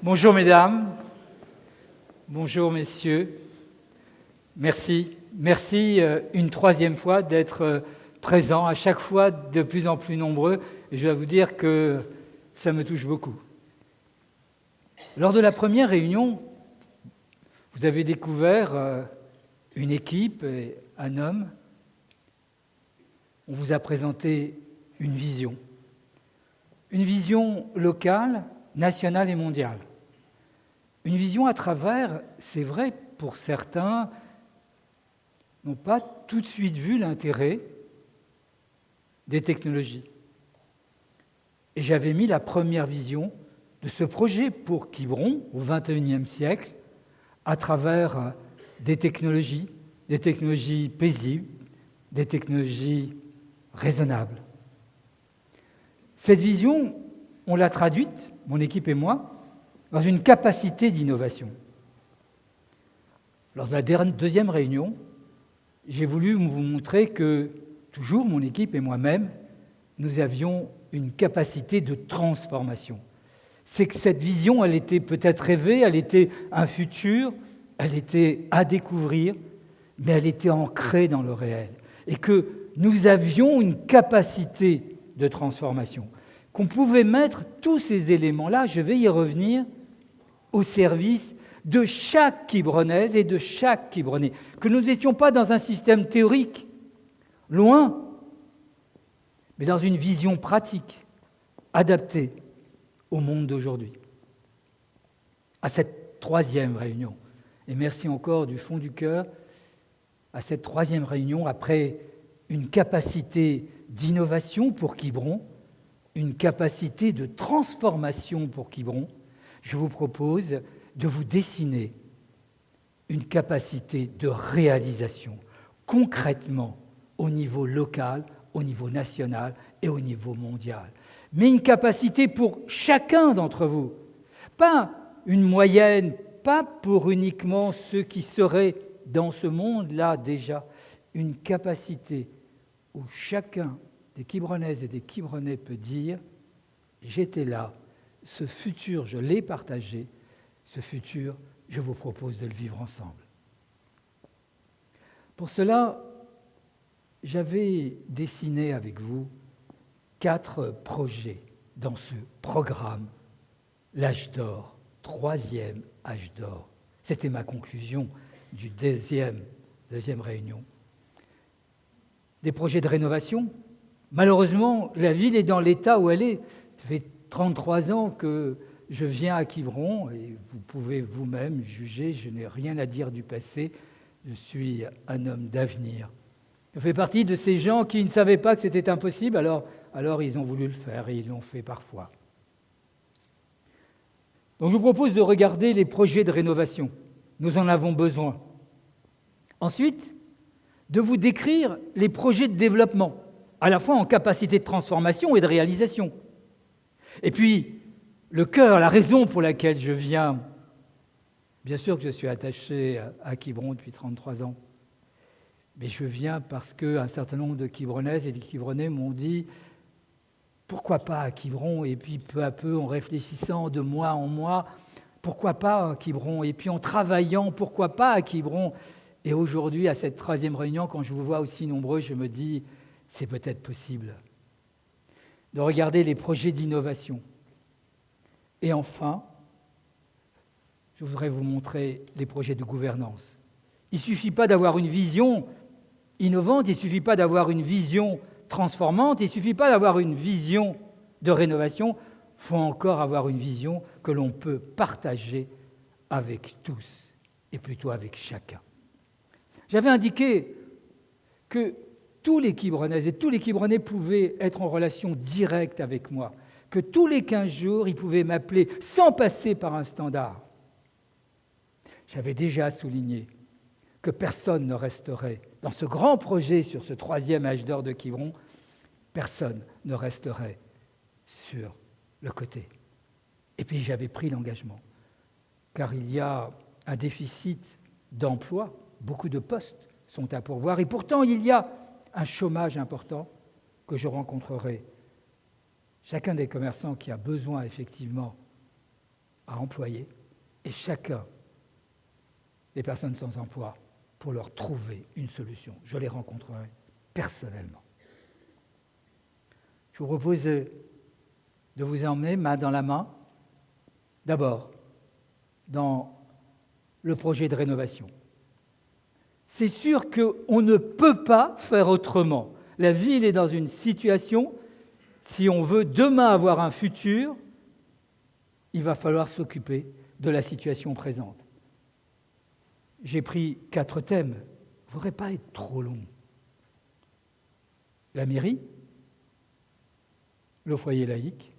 Bonjour mesdames, bonjour messieurs, merci une troisième fois d'être présents, à chaque fois de plus en plus nombreux, et je dois vous dire que ça me touche beaucoup. Lors de la première réunion, vous avez découvert une équipe et un homme. On vous a présenté une vision locale, nationale et mondiale. Une vision à travers, c'est vrai, pour certains, n'ont pas tout de suite vu l'intérêt des technologies. Et j'avais mis la première vision de ce projet pour Quiberon au XXIe siècle à travers des technologies paisibles, des technologies raisonnables. Cette vision, on l'a traduite, mon équipe et moi, dans une capacité d'innovation. Lors de la deuxième réunion, j'ai voulu vous montrer que, toujours mon équipe et moi-même, nous avions une capacité de transformation. C'est que cette vision, elle était peut-être rêvée, elle était un futur, elle était à découvrir, mais elle était ancrée dans le réel. Et que nous avions une capacité de transformation, qu'on pouvait mettre tous ces éléments-là, je vais y revenir, au service de chaque Quiberonnaise et de chaque Quiberonnais, que nous n'étions pas dans un système théorique, loin, mais dans une vision pratique, adaptée au monde d'aujourd'hui. À cette troisième réunion, et merci encore du fond du cœur, à cette troisième réunion, après une capacité d'innovation pour Quiberon, une capacité de transformation pour Quiberon, je vous propose de vous dessiner une capacité de réalisation, concrètement au niveau local, au niveau national et au niveau mondial. Mais une capacité pour chacun d'entre vous, pas une moyenne, pas pour uniquement ceux qui seraient dans ce monde-là déjà, une capacité où chacun des Quiberonnaises et des Quiberonnais peut dire « j'étais là ». Ce futur, je l'ai partagé. Ce futur, je vous propose de le vivre ensemble. Pour cela, j'avais dessiné avec vous 4 projets dans ce programme, l'âge d'or, 3e âge d'or. C'était ma conclusion du deuxième réunion. Des projets de rénovation. Malheureusement, la ville est dans l'état où elle est. Ça fait 33 ans que je viens à Quiberon et vous pouvez vous-même juger, je n'ai rien à dire du passé, je suis un homme d'avenir. Je fais partie de ces gens qui ne savaient pas que c'était impossible, alors ils ont voulu le faire et ils l'ont fait parfois. Donc je vous propose de regarder les projets de rénovation. Nous en avons besoin. Ensuite, de vous décrire les projets de développement, à la fois en capacité de transformation et de réalisation. Et puis, le cœur, la raison pour laquelle je viens, bien sûr que je suis attaché à Quiberon depuis 33 ans, mais je viens parce qu'un certain nombre de Quiberonnaises et de Quiberonnais m'ont dit « pourquoi pas à Quiberon ?» Et puis peu à peu, en réfléchissant de mois en mois, « pourquoi pas à Quiberon ?» Et puis en travaillant, « pourquoi pas à Quiberon ?» Et aujourd'hui, à cette 3e réunion, quand je vous vois aussi nombreux, je me dis « c'est peut-être possible » de regarder les projets d'innovation. Et enfin, je voudrais vous montrer les projets de gouvernance. Il ne suffit pas d'avoir une vision innovante, il ne suffit pas d'avoir une vision transformante, il ne suffit pas d'avoir une vision de rénovation, il faut encore avoir une vision que l'on peut partager avec tous, et plutôt avec chacun. J'avais indiqué que tous les Quiberonnaises et tous les Quiberonnais pouvaient être en relation directe avec moi, que tous les 15 jours, ils pouvaient m'appeler sans passer par un standard. J'avais déjà souligné que personne ne resterait, dans ce grand projet sur ce 3e âge d'or de Quiberon, personne ne resterait sur le côté. Et puis j'avais pris l'engagement, car il y a un déficit d'emploi, beaucoup de postes sont à pourvoir, et pourtant il y a un chômage important que je rencontrerai. Chacun des commerçants qui a besoin effectivement à employer, et chacun des personnes sans emploi pour leur trouver une solution. Je les rencontrerai personnellement. Je vous propose de vous emmener main dans la main, d'abord, dans le projet de rénovation. C'est sûr qu'on ne peut pas faire autrement. La ville est dans une situation, si on veut demain avoir un futur, il va falloir s'occuper de la situation présente. J'ai pris 4 thèmes, il ne faudrait pas être trop long. La mairie, le foyer laïque,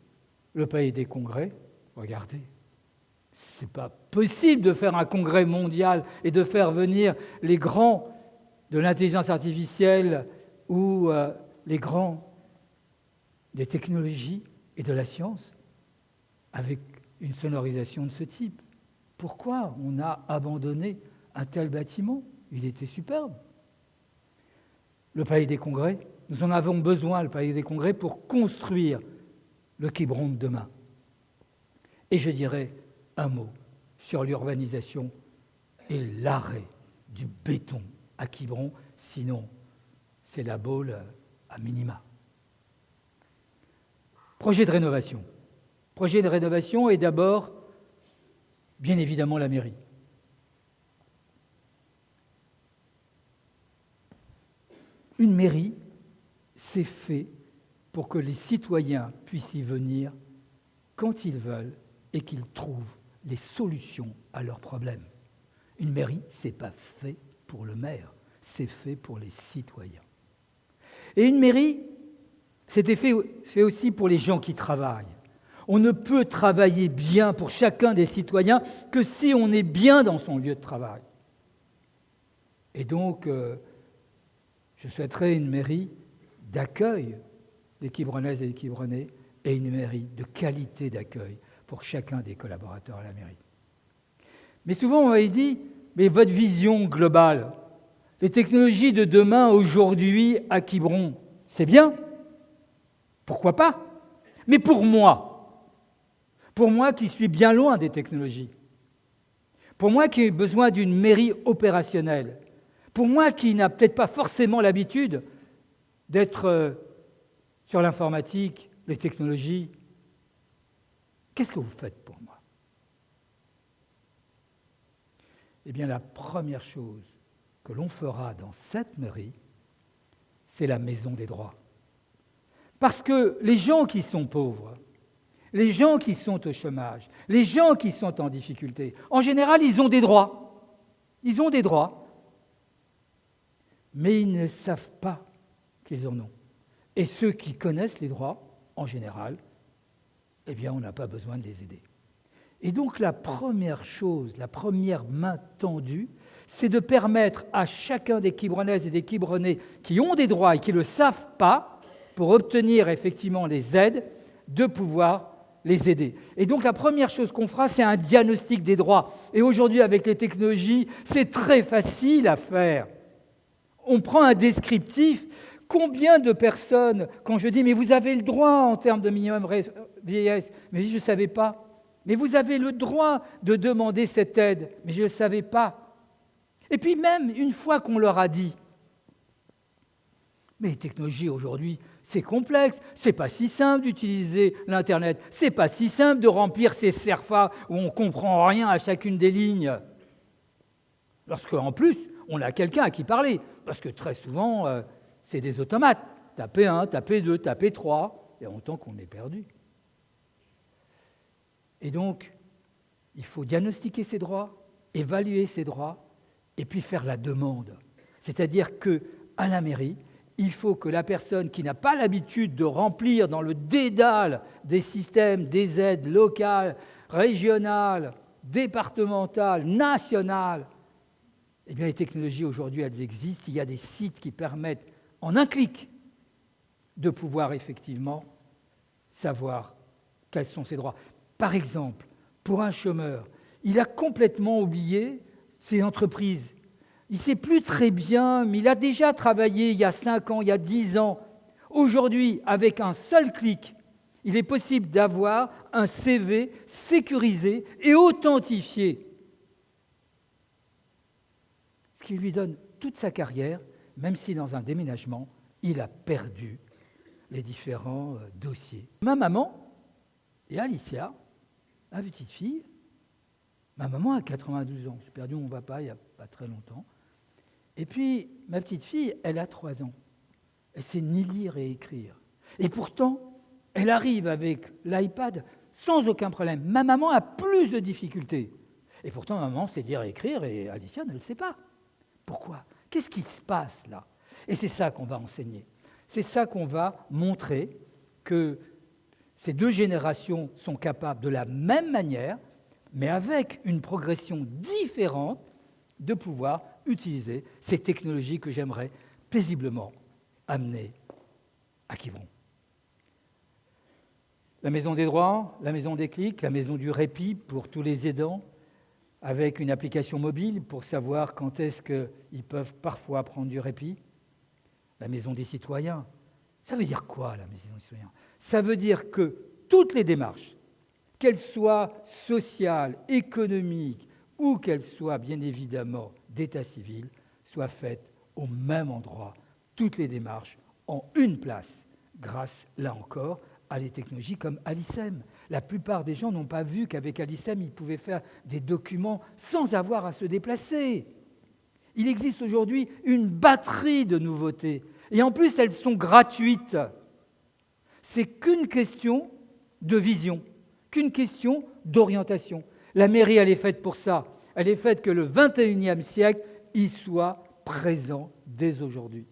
le palais des congrès, regardez, ce n'est pas possible de faire un congrès mondial et de faire venir les grands de l'intelligence artificielle ou les grands des technologies et de la science avec une sonorisation de ce type. Pourquoi on a abandonné un tel bâtiment? Il était superbe. Le palais des congrès, nous en avons besoin, le palais des congrès, pour construire le Quiberon de demain. Et je dirais un mot sur l'urbanisation et l'arrêt du béton à Quiberon, sinon c'est la Baule à minima. Projet de rénovation. Projet de rénovation est d'abord, bien évidemment, la mairie. Une mairie, c'est fait pour que les citoyens puissent y venir quand ils veulent et qu'ils trouvent les solutions à leurs problèmes. Une mairie, ce n'est pas fait pour le maire, c'est fait pour les citoyens. Et une mairie, c'était fait aussi pour les gens qui travaillent. On ne peut travailler bien pour chacun des citoyens que si on est bien dans son lieu de travail. Et donc, je souhaiterais une mairie d'accueil des Quibronnaises et des Quibronnais et une mairie de qualité d'accueil pour chacun des collaborateurs à la mairie. Mais souvent, on m'avait dit, mais votre vision globale, les technologies de demain, aujourd'hui, à Quiberon, c'est bien, pourquoi pas? Mais pour moi qui suis bien loin des technologies, pour moi qui ai besoin d'une mairie opérationnelle, pour moi qui n'a peut-être pas forcément l'habitude d'être sur l'informatique, les technologies, qu'est-ce que vous faites pour moi? Eh bien, la première chose que l'on fera dans cette mairie, c'est la maison des droits. Parce que les gens qui sont pauvres, les gens qui sont au chômage, les gens qui sont en difficulté, en général, ils ont des droits. Ils ont des droits, mais ils ne savent pas qu'ils en ont. Et ceux qui connaissent les droits, en général, eh bien, on n'a pas besoin de les aider. Et donc, la première chose, la première main tendue, c'est de permettre à chacun des Quibronnaises et des Quibronnais qui ont des droits et qui ne le savent pas, pour obtenir effectivement les aides, de pouvoir les aider. Et donc, la première chose qu'on fera, c'est un diagnostic des droits. Et aujourd'hui, avec les technologies, c'est très facile à faire. On prend un descriptif. Combien de personnes, quand je dis « mais vous avez le droit en termes de minimum vieillesse », mais je ne savais pas. Mais vous avez le droit de demander cette aide, mais je ne le savais pas. Et puis même, une fois qu'on leur a dit, mais les technologies aujourd'hui, c'est complexe, c'est pas si simple d'utiliser l'Internet, c'est pas si simple de remplir ces CERFA où on ne comprend rien à chacune des lignes. Lorsqu'en plus, on a quelqu'un à qui parler, parce que très souvent, c'est des automates. Tapez 1, tapez 2, tapez 3, et autant qu'on est perdu. Et donc, il faut diagnostiquer ses droits, évaluer ses droits, et puis faire la demande. C'est-à-dire qu'à la mairie, il faut que la personne qui n'a pas l'habitude de remplir dans le dédale des systèmes, des aides locales, régionales, départementales, nationales, eh bien les technologies aujourd'hui, elles existent. Il y a des sites qui permettent, en un clic, de pouvoir effectivement savoir quels sont ses droits. Par exemple, pour un chômeur, il a complètement oublié ses entreprises. Il ne sait plus très bien, mais il a déjà travaillé il y a 5 ans, il y a 10 ans. Aujourd'hui, avec un seul clic, Il est possible d'avoir un CV sécurisé et authentifié, ce qui lui donne toute sa carrière, même si dans un déménagement, il a perdu les différents dossiers. Ma maman et Alicia, ma petite fille, ma maman a 92 ans, j'ai perdu mon papa il n'y a pas très longtemps, et puis ma petite fille, elle a 3 ans. Elle ne sait ni lire et écrire. Et pourtant, elle arrive avec l'iPad sans aucun problème. Ma maman a plus de difficultés. Et pourtant, ma maman sait lire et écrire et Alicia ne le sait pas. Pourquoi ? Qu'est-ce qui se passe là ? Et c'est ça qu'on va enseigner. C'est ça qu'on va montrer, que ces deux générations sont capables de la même manière, mais avec une progression différente, de pouvoir utiliser ces technologies que j'aimerais paisiblement amener à Quiberon. La maison des droits, la maison des clics, la maison du répit pour tous les aidants, avec une application mobile pour savoir quand est-ce qu'ils peuvent parfois prendre du répit. La maison des citoyens. Ça veut dire quoi, la maison des citoyens ? Ça veut dire que toutes les démarches, qu'elles soient sociales, économiques, ou qu'elles soient bien évidemment d'état civil, soient faites au même endroit. Toutes les démarches en une place, grâce, là encore, à des technologies comme Alicem. La plupart des gens n'ont pas vu qu'avec Alicem, ils pouvaient faire des documents sans avoir à se déplacer. Il existe aujourd'hui une batterie de nouveautés. Et en plus, elles sont gratuites. C'est qu'une question de vision, qu'une question d'orientation. La mairie, elle est faite pour ça. Elle est faite que le 21e siècle y soit présent dès aujourd'hui.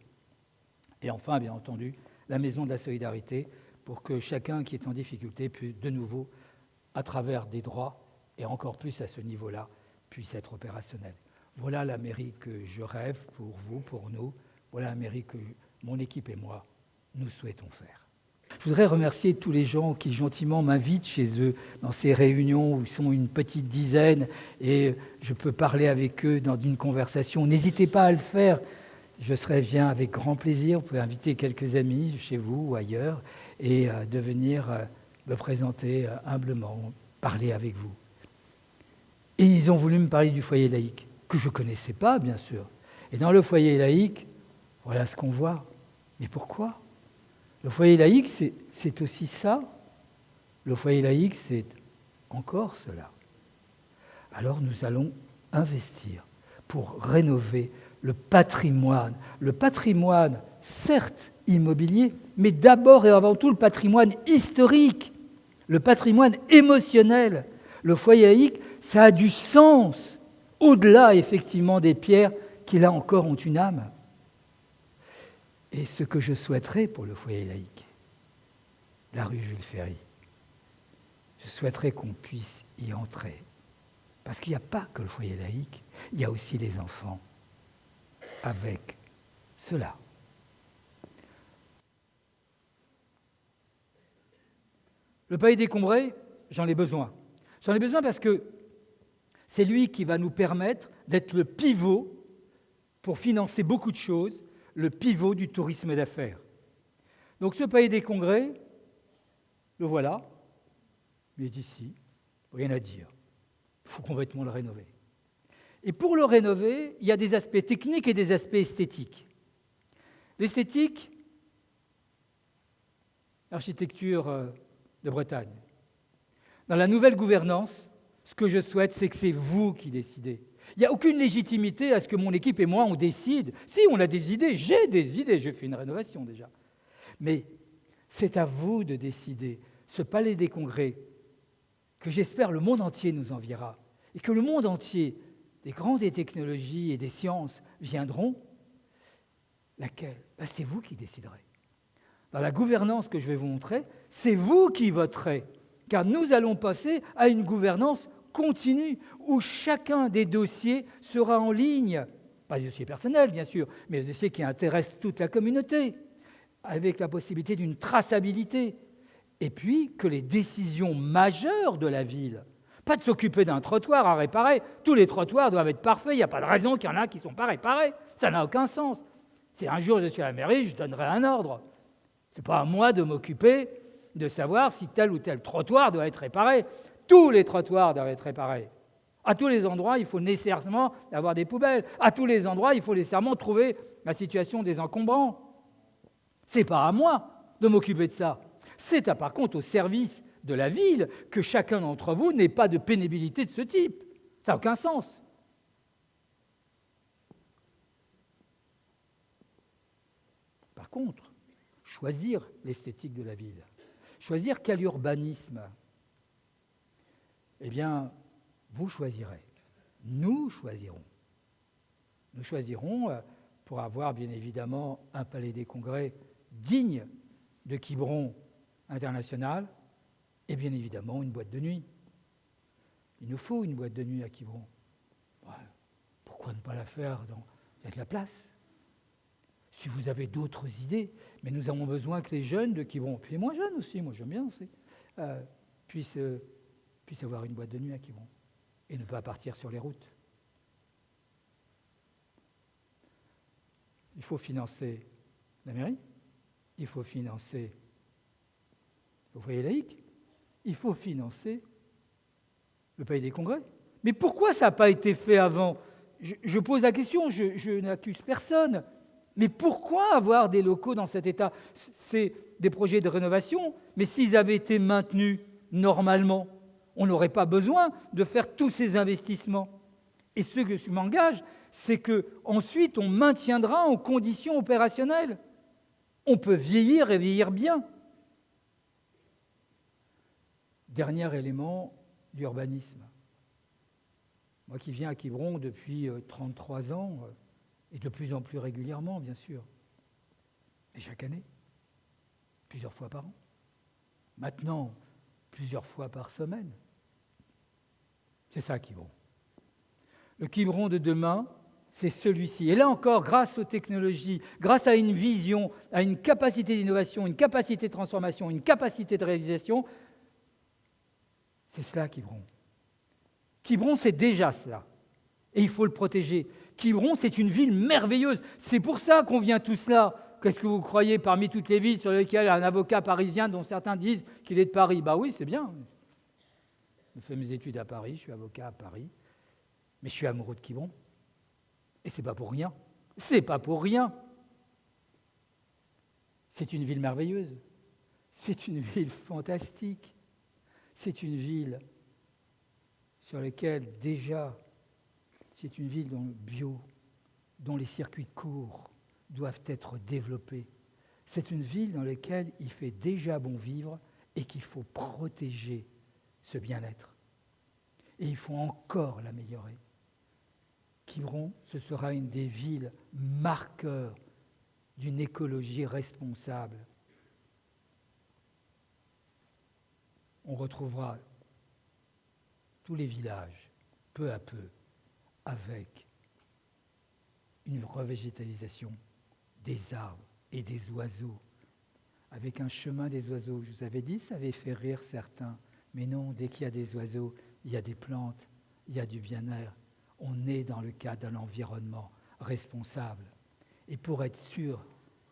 Et enfin, bien entendu, la maison de la solidarité, pour que chacun qui est en difficulté puisse de nouveau, à travers des droits, et encore plus à ce niveau-là, puisse être opérationnel. Voilà la mairie que je rêve pour vous, pour nous. Voilà la mairie que mon équipe et moi, nous souhaitons faire. Je voudrais remercier tous les gens qui gentiment m'invitent chez eux dans ces réunions où ils sont une petite dizaine et je peux parler avec eux dans une conversation. N'hésitez pas à le faire. Je serai bien avec grand plaisir. Vous pouvez inviter quelques amis chez vous ou ailleurs et de venir me présenter humblement, parler avec vous. Et ils ont voulu me parler du foyer laïque, que je ne connaissais pas, bien sûr. Et dans le foyer laïque, voilà ce qu'on voit. Mais pourquoi ? Le foyer laïque, c'est aussi ça. Le foyer laïque, c'est encore cela. Alors nous allons investir pour rénover le patrimoine. Le patrimoine, certes immobilier, mais d'abord et avant tout le patrimoine historique, le patrimoine émotionnel. Le foyer laïque, ça a du sens, au-delà effectivement des pierres qui là encore ont une âme. Et ce que je souhaiterais pour le foyer laïque, la rue Jules Ferry, je souhaiterais qu'on puisse y entrer. Parce qu'il n'y a pas que le foyer laïque, il y a aussi les enfants avec cela. Le palais décombré, j'en ai besoin. J'en ai besoin parce que c'est lui qui va nous permettre d'être le pivot pour financer beaucoup de choses, le pivot du tourisme d'affaires. Donc ce palais des congrès, le voilà, il est ici, rien à dire. Il faut complètement le rénover. Et pour le rénover, il y a des aspects techniques et des aspects esthétiques. L'esthétique, l'architecture de Bretagne. Dans la nouvelle gouvernance, ce que je souhaite, c'est que c'est vous qui décidez. Il n'y a aucune légitimité à ce que mon équipe et moi, on décide. Si, on a des idées, j'ai fait une rénovation déjà. Mais c'est à vous de décider. Ce palais des congrès, que j'espère le monde entier nous enviera, et que le monde entier, des grandes technologies et des sciences viendront, laquelle ? C'est vous qui déciderez. Dans la gouvernance que je vais vous montrer, c'est vous qui voterez, car nous allons passer à une gouvernance continue, où chacun des dossiers sera en ligne, pas des dossiers personnels bien sûr, mais des dossiers qui intéressent toute la communauté, avec la possibilité d'une traçabilité, et puis que les décisions majeures de la ville, pas de s'occuper d'un trottoir à réparer, tous les trottoirs doivent être parfaits, il n'y a pas de raison qu'il y en a qui ne sont pas réparés, ça n'a aucun sens. Si un jour je suis à la mairie, je donnerai un ordre. Ce n'est pas à moi de m'occuper de savoir si tel ou tel trottoir doit être réparé. Tous les trottoirs doivent être réparés. À tous les endroits, il faut nécessairement avoir des poubelles. À tous les endroits, il faut nécessairement trouver la situation des encombrants. Ce n'est pas à moi de m'occuper de ça. C'est par contre au service de la ville que chacun d'entre vous n'ait pas de pénibilité de ce type. Ça n'a aucun sens. Par contre, choisir l'esthétique de la ville, choisir quel urbanisme, eh bien, vous choisirez. Nous choisirons. Nous choisirons pour avoir, bien évidemment, un palais des congrès digne de Quiberon international et, bien évidemment, une boîte de nuit. Il nous faut une boîte de nuit à Quiberon. Ouais, pourquoi ne pas la faire il y a de la place. Si vous avez d'autres idées, mais nous avons besoin que les jeunes de Quiberon, puis les moins jeunes aussi, moi j'aime bien aussi, puissent avoir une boîte de nuit à Quiberon et ne pas partir sur les routes. Il faut financer la mairie, il faut financer le foyer laïque, il faut financer le palais des congrès. Mais pourquoi ça n'a pas été fait avant ? Je pose la question, je n'accuse personne. Mais pourquoi avoir des locaux dans cet état ? C'est des projets de rénovation, mais s'ils avaient été maintenus normalement, on n'aurait pas besoin de faire tous ces investissements. Et ce que je m'engage, c'est qu'ensuite, on maintiendra en conditions opérationnelles. On peut vieillir et vieillir bien. Dernier élément, l'urbanisme. Moi qui viens à Quiberon depuis 33 ans, et de plus en plus régulièrement, bien sûr, et chaque année, plusieurs fois par an. Maintenant, plusieurs fois par semaine. C'est ça, Quiberon. Le Quiberon de demain, c'est celui-ci. Et là encore, grâce aux technologies, grâce à une vision, à une capacité d'innovation, une capacité de transformation, une capacité de réalisation, c'est cela, Quiberon. Quiberon, c'est déjà cela. Et il faut le protéger. Quiberon, c'est une ville merveilleuse. C'est pour ça qu'on vient tous là. Qu'est-ce que vous croyez parmi toutes les villes sur lesquelles il y a un avocat parisien dont certains disent qu'il est de Paris ? Bah oui, c'est bien. J'ai fait mes études à Paris, je suis avocat à Paris, mais je suis amoureux de Quiberon. Et c'est pas pour rien. C'est pas pour rien. C'est une ville merveilleuse. C'est une ville fantastique. C'est une ville sur laquelle déjà, c'est une ville dont le bio, dont les circuits courts doivent être développés. C'est une ville dans laquelle il fait déjà bon vivre et qu'il faut protéger ce bien-être. Et il faut encore l'améliorer. Quiberon, ce sera une des villes marqueurs d'une écologie responsable. On retrouvera tous les villages, peu à peu, avec une revégétalisation des arbres et des oiseaux, avec un chemin des oiseaux. Je vous avais dit, ça avait fait rire certains, mais non, dès qu'il y a des oiseaux, il y a des plantes, il y a du bien-être. On est dans le cadre d'un environnement responsable. Et pour être sûr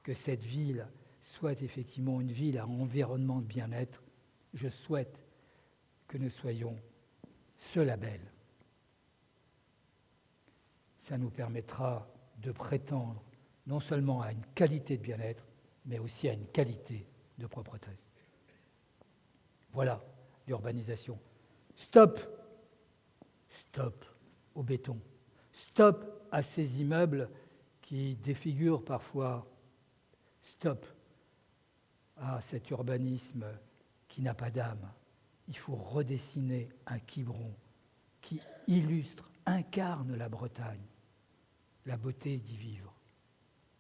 que cette ville soit effectivement une ville à environnement de bien-être, je souhaite que nous soyons ce label. Ça nous permettra de prétendre non seulement à une qualité de bien-être, mais aussi à une qualité de propreté. Voilà l'urbanisation. Stop au béton. Stop à ces immeubles qui défigurent parfois. Stop à cet urbanisme qui n'a pas d'âme. Il faut redessiner un Quiberon qui illustre, incarne la Bretagne, la beauté d'y vivre,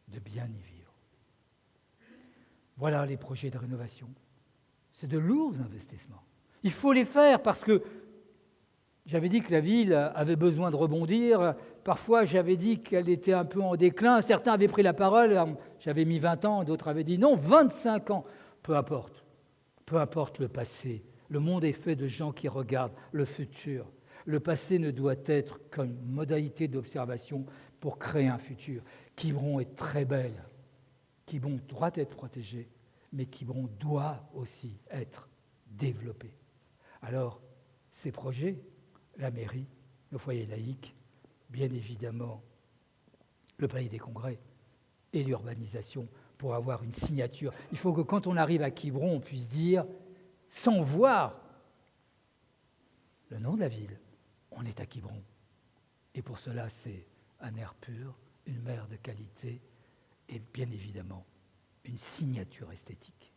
de bien y vivre. Voilà les projets de rénovation. C'est de lourds investissements. Il faut les faire parce que j'avais dit que la ville avait besoin de rebondir. Parfois, j'avais dit qu'elle était un peu en déclin. Certains avaient pris la parole. J'avais mis 20 ans, d'autres avaient dit non, 25 ans. Peu importe. Peu importe le passé. Le monde est fait de gens qui regardent le futur. Le passé ne doit être qu'une modalité d'observation pour créer un futur. Quiberon est très belle. Quiberon doit être protégé. mais Quiberon doit aussi être développé. Alors, ces projets, la mairie, le foyer laïque, bien évidemment, le palais des congrès et l'urbanisation, pour avoir une signature. Il faut que quand on arrive à Quiberon, on puisse dire, sans voir le nom de la ville, on est à Quiberon. Et pour cela, c'est un air pur, une mer de qualité et bien évidemment une signature esthétique.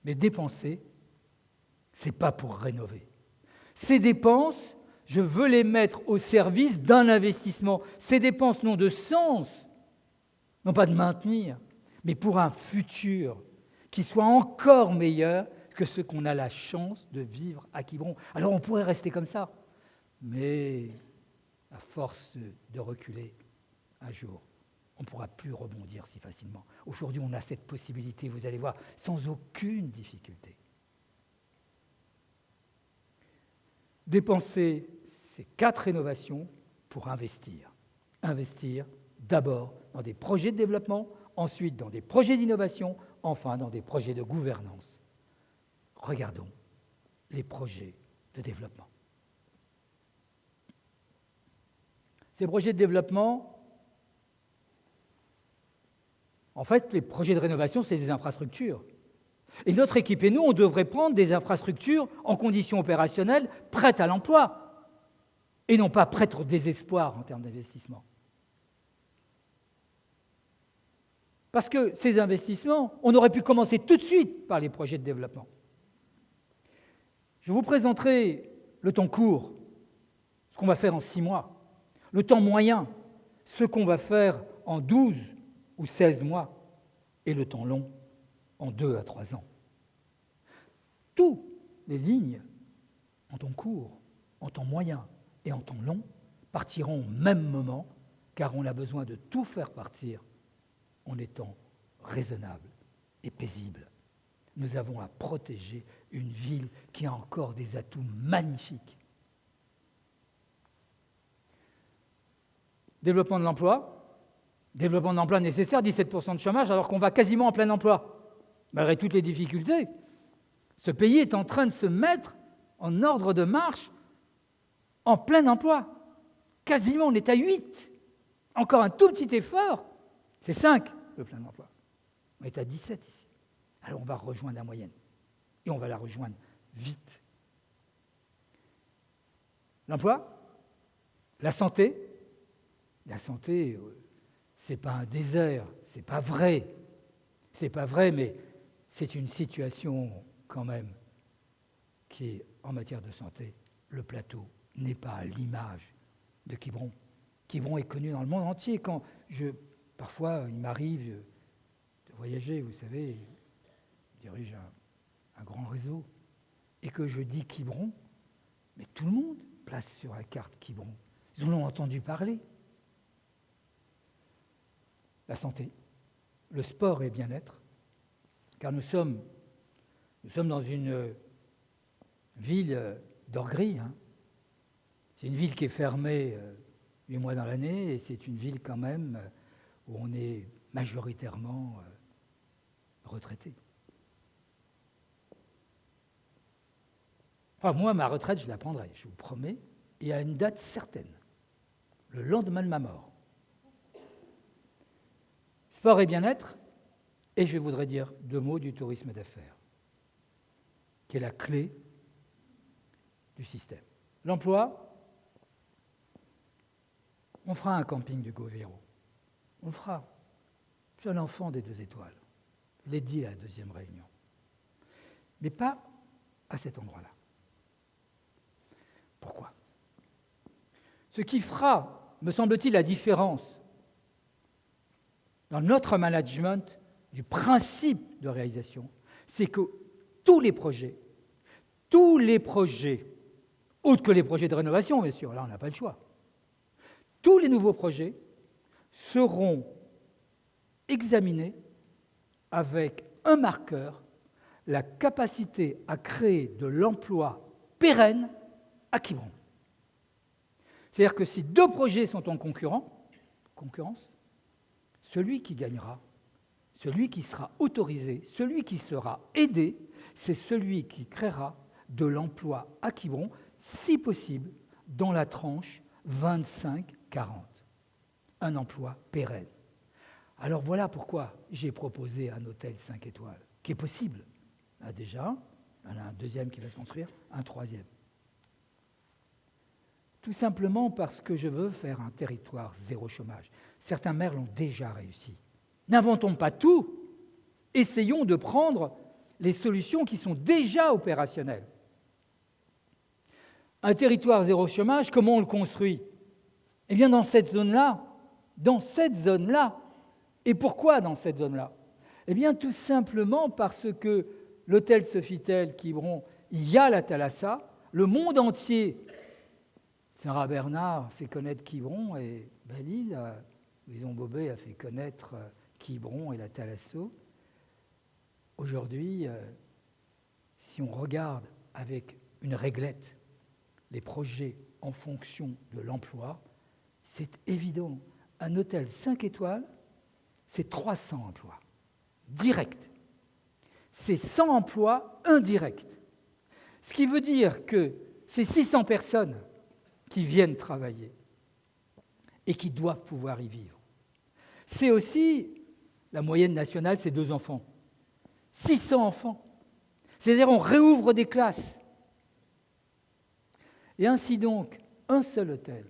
Mais dépenser, ce n'est pas pour rénover. Ces dépenses, je veux les mettre au service d'un investissement. Ces dépenses n'ont de sens, non pas de maintenir, mais pour un futur qui soit encore meilleur que ce qu'on a la chance de vivre à Quiberon. Alors on pourrait rester comme ça, mais à force de reculer, un jour, on ne pourra plus rebondir si facilement. Aujourd'hui, on a cette possibilité, vous allez voir, sans aucune difficulté. Dépenser ces 4 rénovations pour investir. Investir d'abord dans des projets de développement, ensuite dans des projets d'innovation, enfin dans des projets de gouvernance. Regardons les projets de développement. Ces projets de développement, en fait, les projets de rénovation, c'est des infrastructures. Et notre équipe et nous, on devrait prendre des infrastructures en conditions opérationnelles prêtes à l'emploi et non pas prêtes au désespoir en termes d'investissement. Parce que ces investissements, on aurait pu commencer tout de suite par les projets de développement. Je vous présenterai le temps court, ce qu'on va faire en 6 mois, le temps moyen, ce qu'on va faire en 12 ou 16 mois, et le temps long, en 2 à 3 ans. Toutes les lignes en temps court, en temps moyen et en temps long partiront au même moment, car on a besoin de tout faire partir en étant raisonnable et paisible. Nous avons à protéger une ville qui a encore des atouts magnifiques. Développement de l'emploi nécessaire, 17% de chômage, alors qu'on va quasiment en plein emploi. Malgré toutes les difficultés, ce pays est en train de se mettre en ordre de marche en plein emploi. Quasiment, on est à 8. Encore un tout petit effort, c'est 5, le plein emploi. On est à 17 ici. Alors on va rejoindre la moyenne. Et on va la rejoindre vite. L'emploi, la santé, c'est pas un désert, c'est pas vrai, mais c'est une situation quand même qui est, en matière de santé, le plateau n'est pas à l'image de Quiberon. Quiberon est connu dans le monde entier. Parfois, il m'arrive de voyager, vous savez, je dirige un grand réseau, et que je dis Quiberon, mais tout le monde place sur la carte Quiberon. Ils en ont entendu parler. La santé, le sport et le bien-être, car nous sommes dans une ville d'orgueil. C'est une ville qui est fermée 8 mois dans l'année, et c'est une ville quand même où on est majoritairement retraité. Enfin, moi, ma retraite, je la prendrai, je vous promets, et à une date certaine, le lendemain de ma mort. Sport et bien-être, et je voudrais dire 2 mots du tourisme d'affaires, qui est la clé du système. L'emploi, on fera un camping du Govero. On le fera. Je suis un enfant des 2 étoiles. Je l'ai dit à la 2e réunion. Mais pas à cet endroit-là. Pourquoi ? Ce qui fera, me semble-t-il, la différence dans notre management du principe de réalisation, c'est que tous les projets, autres que les projets de rénovation, bien sûr, là on n'a pas le choix, tous les nouveaux projets seront examinés avec un marqueur, la capacité à créer de l'emploi pérenne à Quiberon. C'est-à-dire que si 2 projets sont en concurrence, celui qui gagnera, celui qui sera autorisé, celui qui sera aidé, c'est celui qui créera de l'emploi à Quiberon, si possible, dans la tranche 25-40. Un emploi pérenne. Alors voilà pourquoi j'ai proposé un hôtel 5 étoiles, qui est possible. Il y en a déjà un, il y en a un deuxième qui va se construire, un troisième. Tout simplement parce que je veux faire un territoire zéro chômage. Certains maires l'ont déjà réussi. N'inventons pas tout, essayons de prendre les solutions qui sont déjà opérationnelles. Un territoire zéro chômage, comment on le construit? Eh bien, dans cette zone-là. Et pourquoi dans cette zone-là? Eh bien, tout simplement parce que l'hôtel Sofitel, Quiberon, il y a la Thalassa, le monde entier, Saint-Bernard fait connaître Quiberon et Belle-Île, Louison Bobet a fait connaître Quiberon et la Thalasso. Aujourd'hui, si on regarde avec une réglette les projets en fonction de l'emploi, c'est évident. Un hôtel 5 étoiles, c'est 300 emplois directs. C'est 100 emplois indirects. Ce qui veut dire que c'est 600 personnes qui viennent travailler et qui doivent pouvoir y vivre. C'est aussi, la moyenne nationale, c'est 2 enfants. 600 enfants. C'est-à-dire on réouvre des classes. Et ainsi donc, un seul hôtel,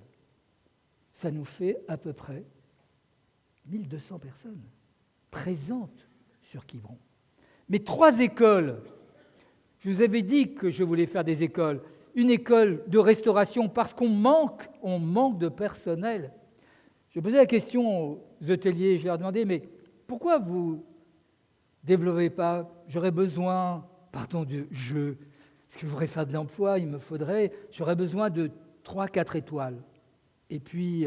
ça nous fait à peu près 1200 personnes présentes sur Quiberon. Mais 3 écoles, je vous avais dit que je voulais faire des écoles, une école de restauration parce qu'on manque de personnel. Je posais la question aux hôteliers, je leur demandais, mais pourquoi vous ne développez pas? J'aurais besoin, parce que je voudrais faire de l'emploi, j'aurais besoin de 3-4 étoiles. Et puis,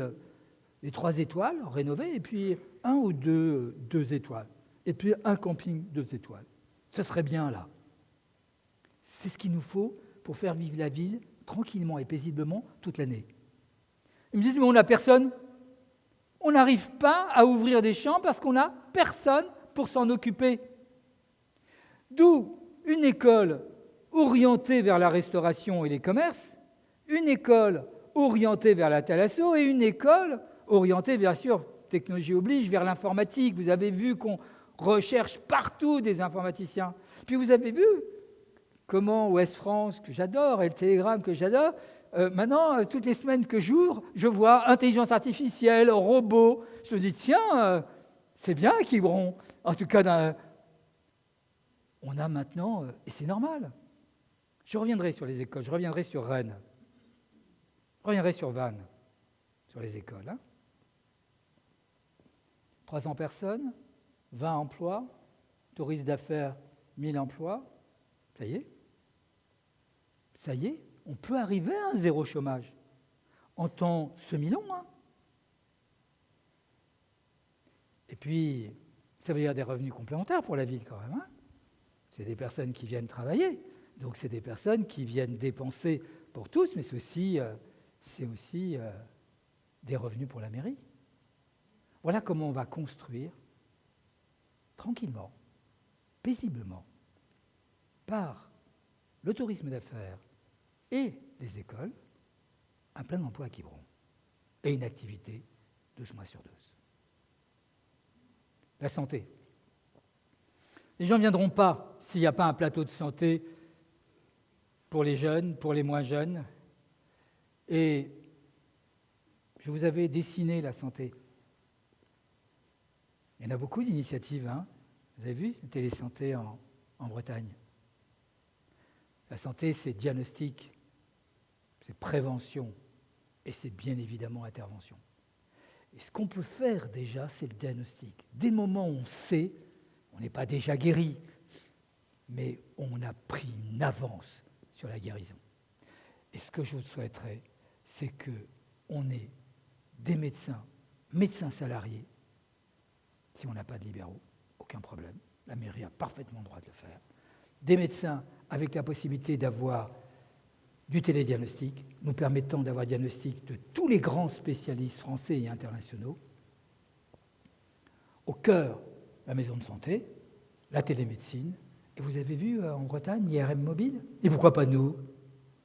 les 3 étoiles rénovées, et puis 1 ou 2 étoiles. Et puis un camping 2 étoiles. Ce serait bien là. C'est ce qu'il nous faut pour faire vivre la ville tranquillement et paisiblement toute l'année. Ils me disent, mais on n'a personne. On n'arrive pas à ouvrir des champs parce qu'on n'a personne pour s'en occuper. D'où une école orientée vers la restauration et les commerces, une école orientée vers la thalasso et une école orientée, bien sûr, technologie oblige, vers l'informatique. Vous avez vu qu'on recherche partout des informaticiens. Puis vous avez vu comment Ouest France, que j'adore, et le Télégramme, que j'adore, maintenant, toutes les semaines que j'ouvre, je vois intelligence artificielle, robots. Je me dis, tiens, c'est bien Quiberon. En tout cas, on a maintenant, et c'est normal. Je reviendrai sur les écoles, je reviendrai sur Rennes, je reviendrai sur Vannes, sur les écoles. 300 personnes, 20 emplois, touristes d'affaires, 1000 emplois. Ça y est, on peut arriver à un zéro chômage en temps semi-long. Et puis, ça veut dire des revenus complémentaires pour la ville quand même. C'est des personnes qui viennent travailler, donc c'est des personnes qui viennent dépenser pour tous, mais c'est aussi des revenus pour la mairie. Voilà comment on va construire tranquillement, paisiblement, par le tourisme d'affaires et les écoles, un plein emploi à Quiberon et une activité 12 mois sur 12. La santé. Les gens ne viendront pas s'il n'y a pas un plateau de santé pour les jeunes, pour les moins jeunes. Et je vous avais dessiné la santé. Il y en a beaucoup d'initiatives. Vous avez vu, la télésanté en Bretagne. La santé, c'est diagnostic, c'est prévention et c'est bien évidemment intervention. Et ce qu'on peut faire déjà, c'est le diagnostic. Dès le moment où on sait, on n'est pas déjà guéri, mais on a pris une avance sur la guérison. Et ce que je vous souhaiterais, c'est qu'on ait des médecins salariés. Si on n'a pas de libéraux, aucun problème. La mairie a parfaitement le droit de le faire. Des médecins avec la possibilité d'avoir du télédiagnostic, nous permettant d'avoir diagnostic de tous les grands spécialistes français et internationaux. au cœur la maison de santé, la télémédecine. Et vous avez vu en Bretagne l'IRM mobile? Et pourquoi pas nous?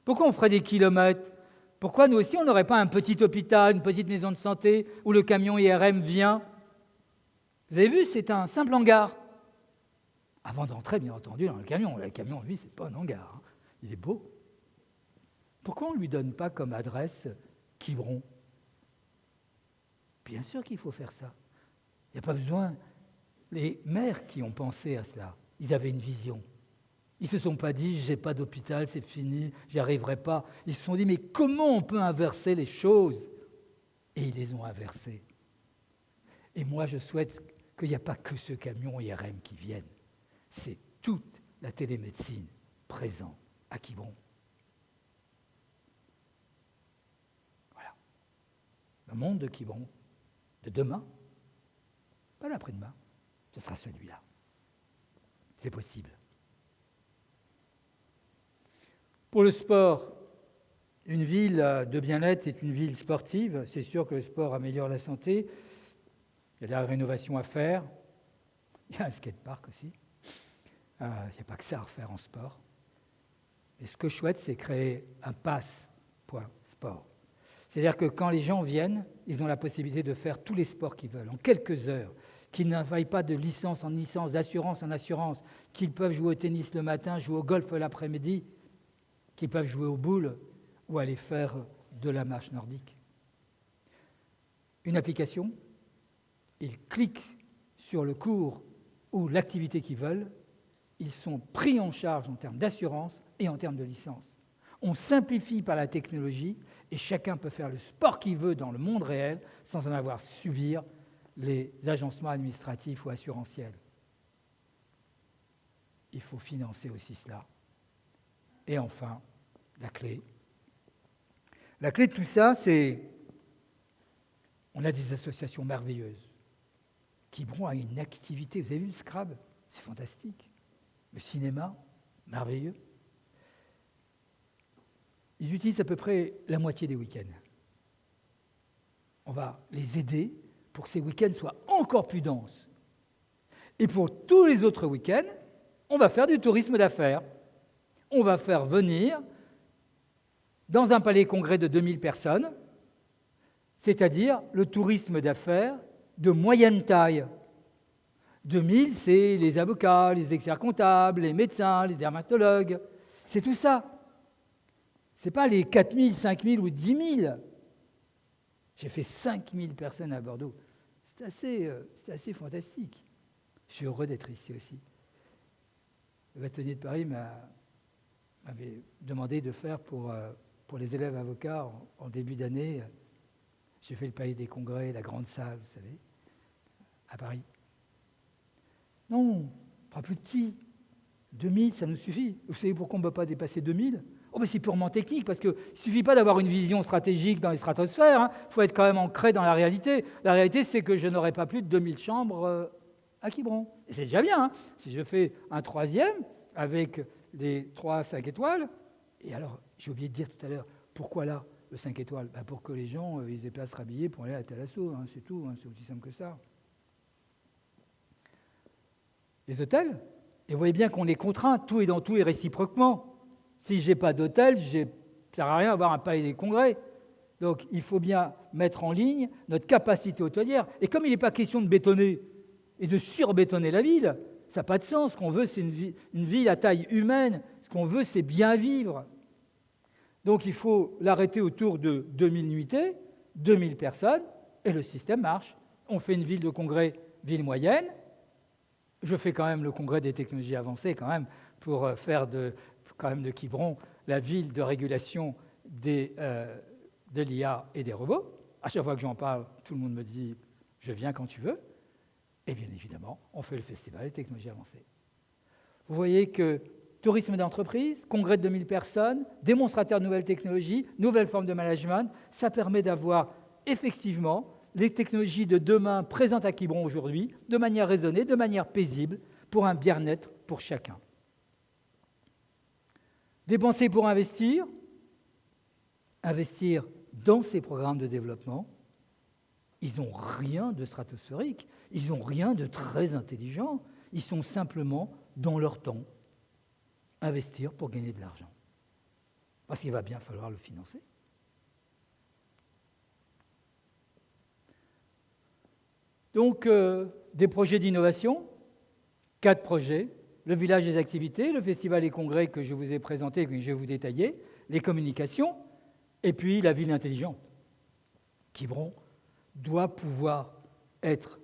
Pourquoi on ferait des kilomètres? Pourquoi nous aussi on n'aurait pas un petit hôpital, une petite maison de santé où le camion IRM vient? Vous avez vu, c'est un simple hangar. Avant d'entrer, bien entendu, dans le camion. Le camion, lui, c'est pas un hangar. Hein. Il est beau. Pourquoi on ne lui donne pas comme adresse Quiberon? Bien sûr qu'il faut faire ça. Il n'y a pas besoin. Les maires qui ont pensé à cela, ils avaient une vision. Ils ne se sont pas dit « j'ai pas d'hôpital, c'est fini, j'y arriverai pas ». Ils se sont dit « mais comment on peut inverser les choses ?» Et ils les ont inversées. Et moi, je souhaite qu'il n'y a pas que ce camion IRM qui vienne. C'est toute la télémédecine présente à Quiberon. Voilà. Le monde de Quiberon, de demain, pas l'après-demain, ce sera celui-là. C'est possible. Pour le sport, une ville de bien-être, c'est une ville sportive. C'est sûr que le sport améliore la santé. Il y a de la rénovation à faire. Il y a un skatepark aussi. Il n'y a pas que ça à refaire en sport. Et ce que je souhaite, c'est créer un pass.sport. C'est-à-dire que quand les gens viennent, ils ont la possibilité de faire tous les sports qu'ils veulent, en quelques heures, qu'ils n'aillent pas de licence en licence, d'assurance en assurance, qu'ils peuvent jouer au tennis le matin, jouer au golf l'après-midi, qu'ils peuvent jouer aux boules ou aller faire de la marche nordique. Une application, ils cliquent sur le cours ou l'activité qu'ils veulent, ils sont pris en charge en termes d'assurance et en termes de licence. On simplifie par la technologie et chacun peut faire le sport qu'il veut dans le monde réel sans en avoir à subir les agencements administratifs ou assurantiels. Il faut financer aussi cela. Et enfin, la clé. La clé de tout ça, c'est... On a des associations merveilleuses. Quiberon a une activité. Vous avez vu le Scrabble? C'est fantastique. Le cinéma, merveilleux. Ils utilisent à peu près la moitié des week-ends. On va les aider pour que ces week-ends soient encore plus denses. Et pour tous les autres week-ends, on va faire du tourisme d'affaires. On va faire venir dans un palais congrès de 2000 personnes, c'est-à-dire le tourisme d'affaires de moyenne taille. 2000, c'est les avocats, les experts comptables, les médecins, les dermatologues. C'est tout ça. Ce n'est pas les 4000, 5000 ou 10 000. J'ai fait 5000 personnes à Bordeaux. C'est assez fantastique. Je suis heureux d'être ici aussi. Le bâtonnier de Paris m'avait demandé de faire pour les élèves avocats en début d'année. J'ai fait le Palais des Congrès, la grande salle, vous savez, à Paris. Non, pas plus petit. 2000, ça nous suffit. Vous savez pourquoi on ne peut pas dépasser 2000 ? C'est purement technique, parce qu'il ne suffit pas d'avoir une vision stratégique dans les stratosphères, il faut être quand même ancré dans la réalité. La réalité, c'est que je n'aurai pas plus de 2000 chambres à Quiberon. Et c'est déjà bien. Si je fais un troisième avec les 3-5 étoiles, et alors, j'ai oublié de dire tout à l'heure, pourquoi là, le 5 étoiles ? Pour que les gens ils aient pas à se rhabiller pour aller à tel assaut, c'est tout, c'est aussi simple que ça. Les hôtels, et vous voyez bien qu'on est contraint, tout est dans tout et réciproquement. Si je n'ai pas d'hôtel, ça ne sert à rien d'avoir un palais des congrès. Donc, il faut bien mettre en ligne notre capacité hôtelière. Et comme il n'est pas question de bétonner et de surbétonner la ville, ça n'a pas de sens. Ce qu'on veut, c'est une ville à taille humaine. Ce qu'on veut, c'est bien vivre. Donc, il faut l'arrêter autour de 2000 nuitées, 2000 personnes, et le système marche. On fait une ville de congrès, ville moyenne. Je fais quand même le congrès des technologies avancées, quand même, pour faire de Quiberon la ville de régulation de l'IA et des robots. À chaque fois que j'en parle, tout le monde me dit « je viens quand tu veux ». Et bien évidemment, on fait le festival des technologies avancées. Vous voyez que tourisme d'entreprise, congrès de 2000 personnes, démonstrateur de nouvelles technologies, nouvelles formes de management, ça permet d'avoir effectivement les technologies de demain présentes à Quiberon aujourd'hui, de manière raisonnée, de manière paisible, pour un bien-être pour chacun. Dépenser pour investir dans ces programmes de développement, Ils n'ont rien de stratosphérique, ils n'ont rien de très intelligent, ils sont simplement dans leur temps, investir pour gagner de l'argent. Parce qu'il va bien falloir le financer. Donc, des projets d'innovation, 4 projets, le village des activités, le festival et congrès que je vous ai présenté, que je vais vous détailler, les communications, et puis la ville intelligente. Quiberon doit pouvoir être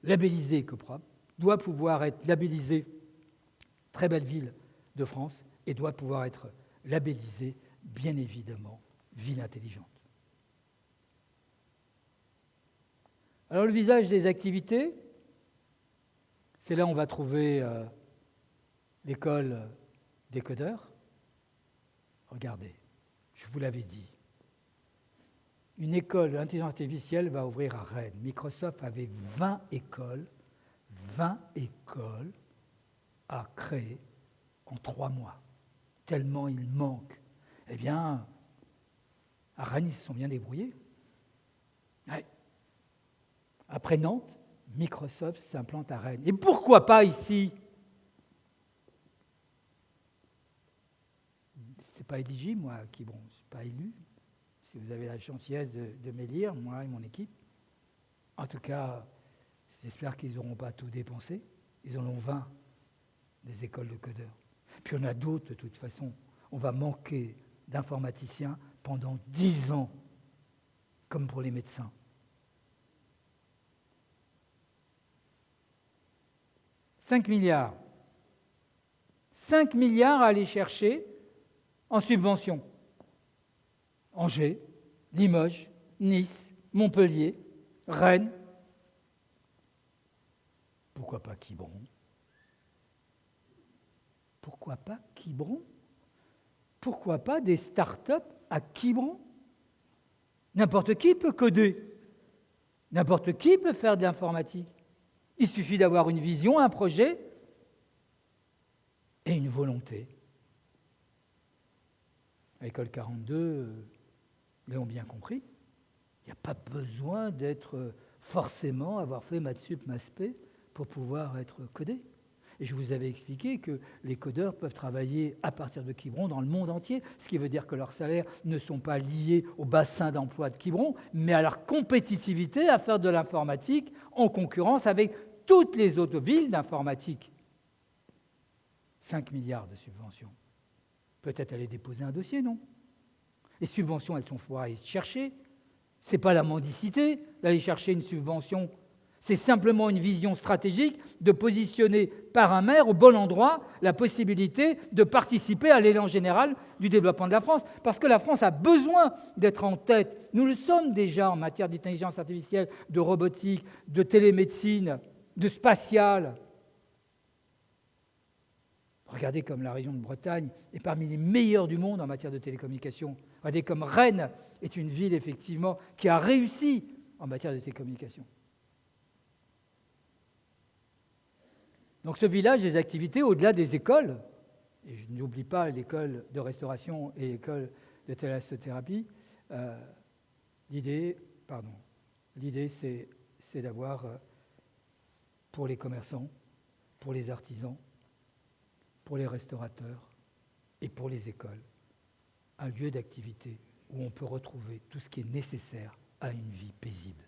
labellisé COPRA, doit pouvoir être labellisé très belle ville de France et doit pouvoir être labellisé, bien évidemment, ville intelligente. Alors le visage des activités, c'est là où on va trouver l'école des codeurs. Regardez, je vous l'avais dit, une école d'intelligence artificielle va ouvrir à Rennes. Microsoft avait 20 écoles à créer en 3 mois, tellement il manque. Eh bien, à Rennes, ils se sont bien débrouillés. Ouais. Après Nantes, Microsoft s'implante à Rennes. Et pourquoi pas ici? C'est pas éligible, moi, qui bon, je suis pas élu. Si vous avez la gentillesse de m'élire, moi et mon équipe. En tout cas, j'espère qu'ils n'auront pas tout dépensé. Ils en ont 20, des écoles de codeurs. Puis il y en a d'autres, de toute façon. On va manquer d'informaticiens pendant 10 ans, comme pour les médecins. 5 milliards. 5 milliards à aller chercher en subvention. Angers, Limoges, Nice, Montpellier, Rennes. Pourquoi pas Quiberon? Pourquoi pas Quiberon? Pourquoi pas des start-up à Quiberon? N'importe qui peut coder. N'importe qui peut faire de l'informatique. Il suffit d'avoir une vision, un projet et une volonté. À l'école 42, ils l'ont bien compris. Il n'y a pas besoin d'être forcément avoir fait maths sup, maths spé pour pouvoir être codé. Et je vous avais expliqué que les codeurs peuvent travailler à partir de Quiberon dans le monde entier, ce qui veut dire que leurs salaires ne sont pas liés au bassin d'emploi de Quiberon, mais à leur compétitivité à faire de l'informatique en concurrence avec toutes les autres villes d'informatique. 5 milliards de subventions. Peut-être aller déposer un dossier, non? Les subventions, elles sont pour aller chercher. Ce n'est pas la mendicité d'aller chercher une subvention. C'est simplement une vision stratégique de positionner par un maire au bon endroit la possibilité de participer à l'élan général du développement de la France. Parce que la France a besoin d'être en tête. Nous le sommes déjà en matière d'intelligence artificielle, de robotique, de télémédecine, de spatial. Regardez comme la région de Bretagne est parmi les meilleures du monde en matière de télécommunications. Regardez comme Rennes est une ville, effectivement, qui a réussi en matière de télécommunications. Donc ce village des activités, au-delà des écoles, et je n'oublie pas l'école de restauration et l'école de thalassothérapie, l'idée, c'est d'avoir, pour les commerçants, pour les artisans, pour les restaurateurs et pour les écoles, un lieu d'activité où on peut retrouver tout ce qui est nécessaire à une vie paisible.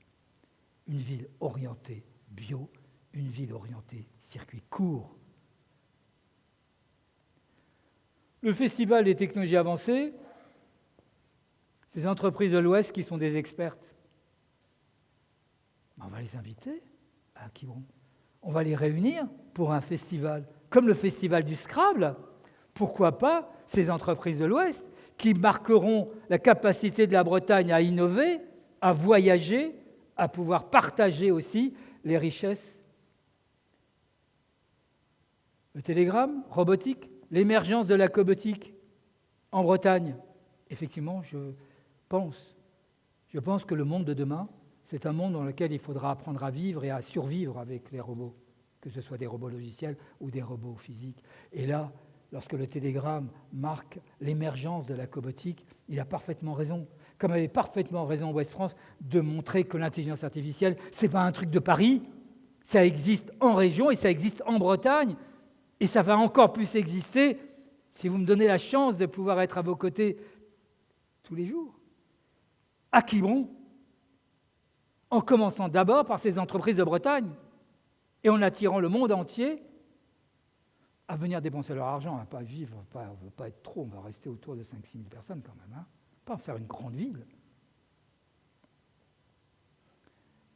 Une ville orientée bio, une ville orientée circuit court. Le Festival des technologies avancées, ces entreprises de l'Ouest qui sont des expertes, on va les inviter à Quiberon. On va les réunir pour un festival, comme le festival du Scrabble. Pourquoi pas ces entreprises de l'Ouest qui marqueront la capacité de la Bretagne à innover, à voyager, à pouvoir partager aussi les richesses. Le télégramme, robotique, l'émergence de la cobotique en Bretagne. Effectivement, je pense que le monde de demain, c'est un monde dans lequel il faudra apprendre à vivre et à survivre avec les robots, que ce soit des robots logiciels ou des robots physiques. Et là, lorsque le télégramme marque l'émergence de la cobotique, il a parfaitement raison. Comme avait parfaitement raison Ouest France de montrer que l'intelligence artificielle, ce n'est pas un truc de Paris, ça existe en région et ça existe en Bretagne, et ça va encore plus exister si vous me donnez la chance de pouvoir être à vos côtés tous les jours. À Quiberon, en commençant d'abord par ces entreprises de Bretagne, et en attirant le monde entier à venir dépenser leur argent, on ne va pas vivre, on ne va pas être trop, on va rester autour de 5-6 000 personnes quand même, hein. Pas en faire une grande ville.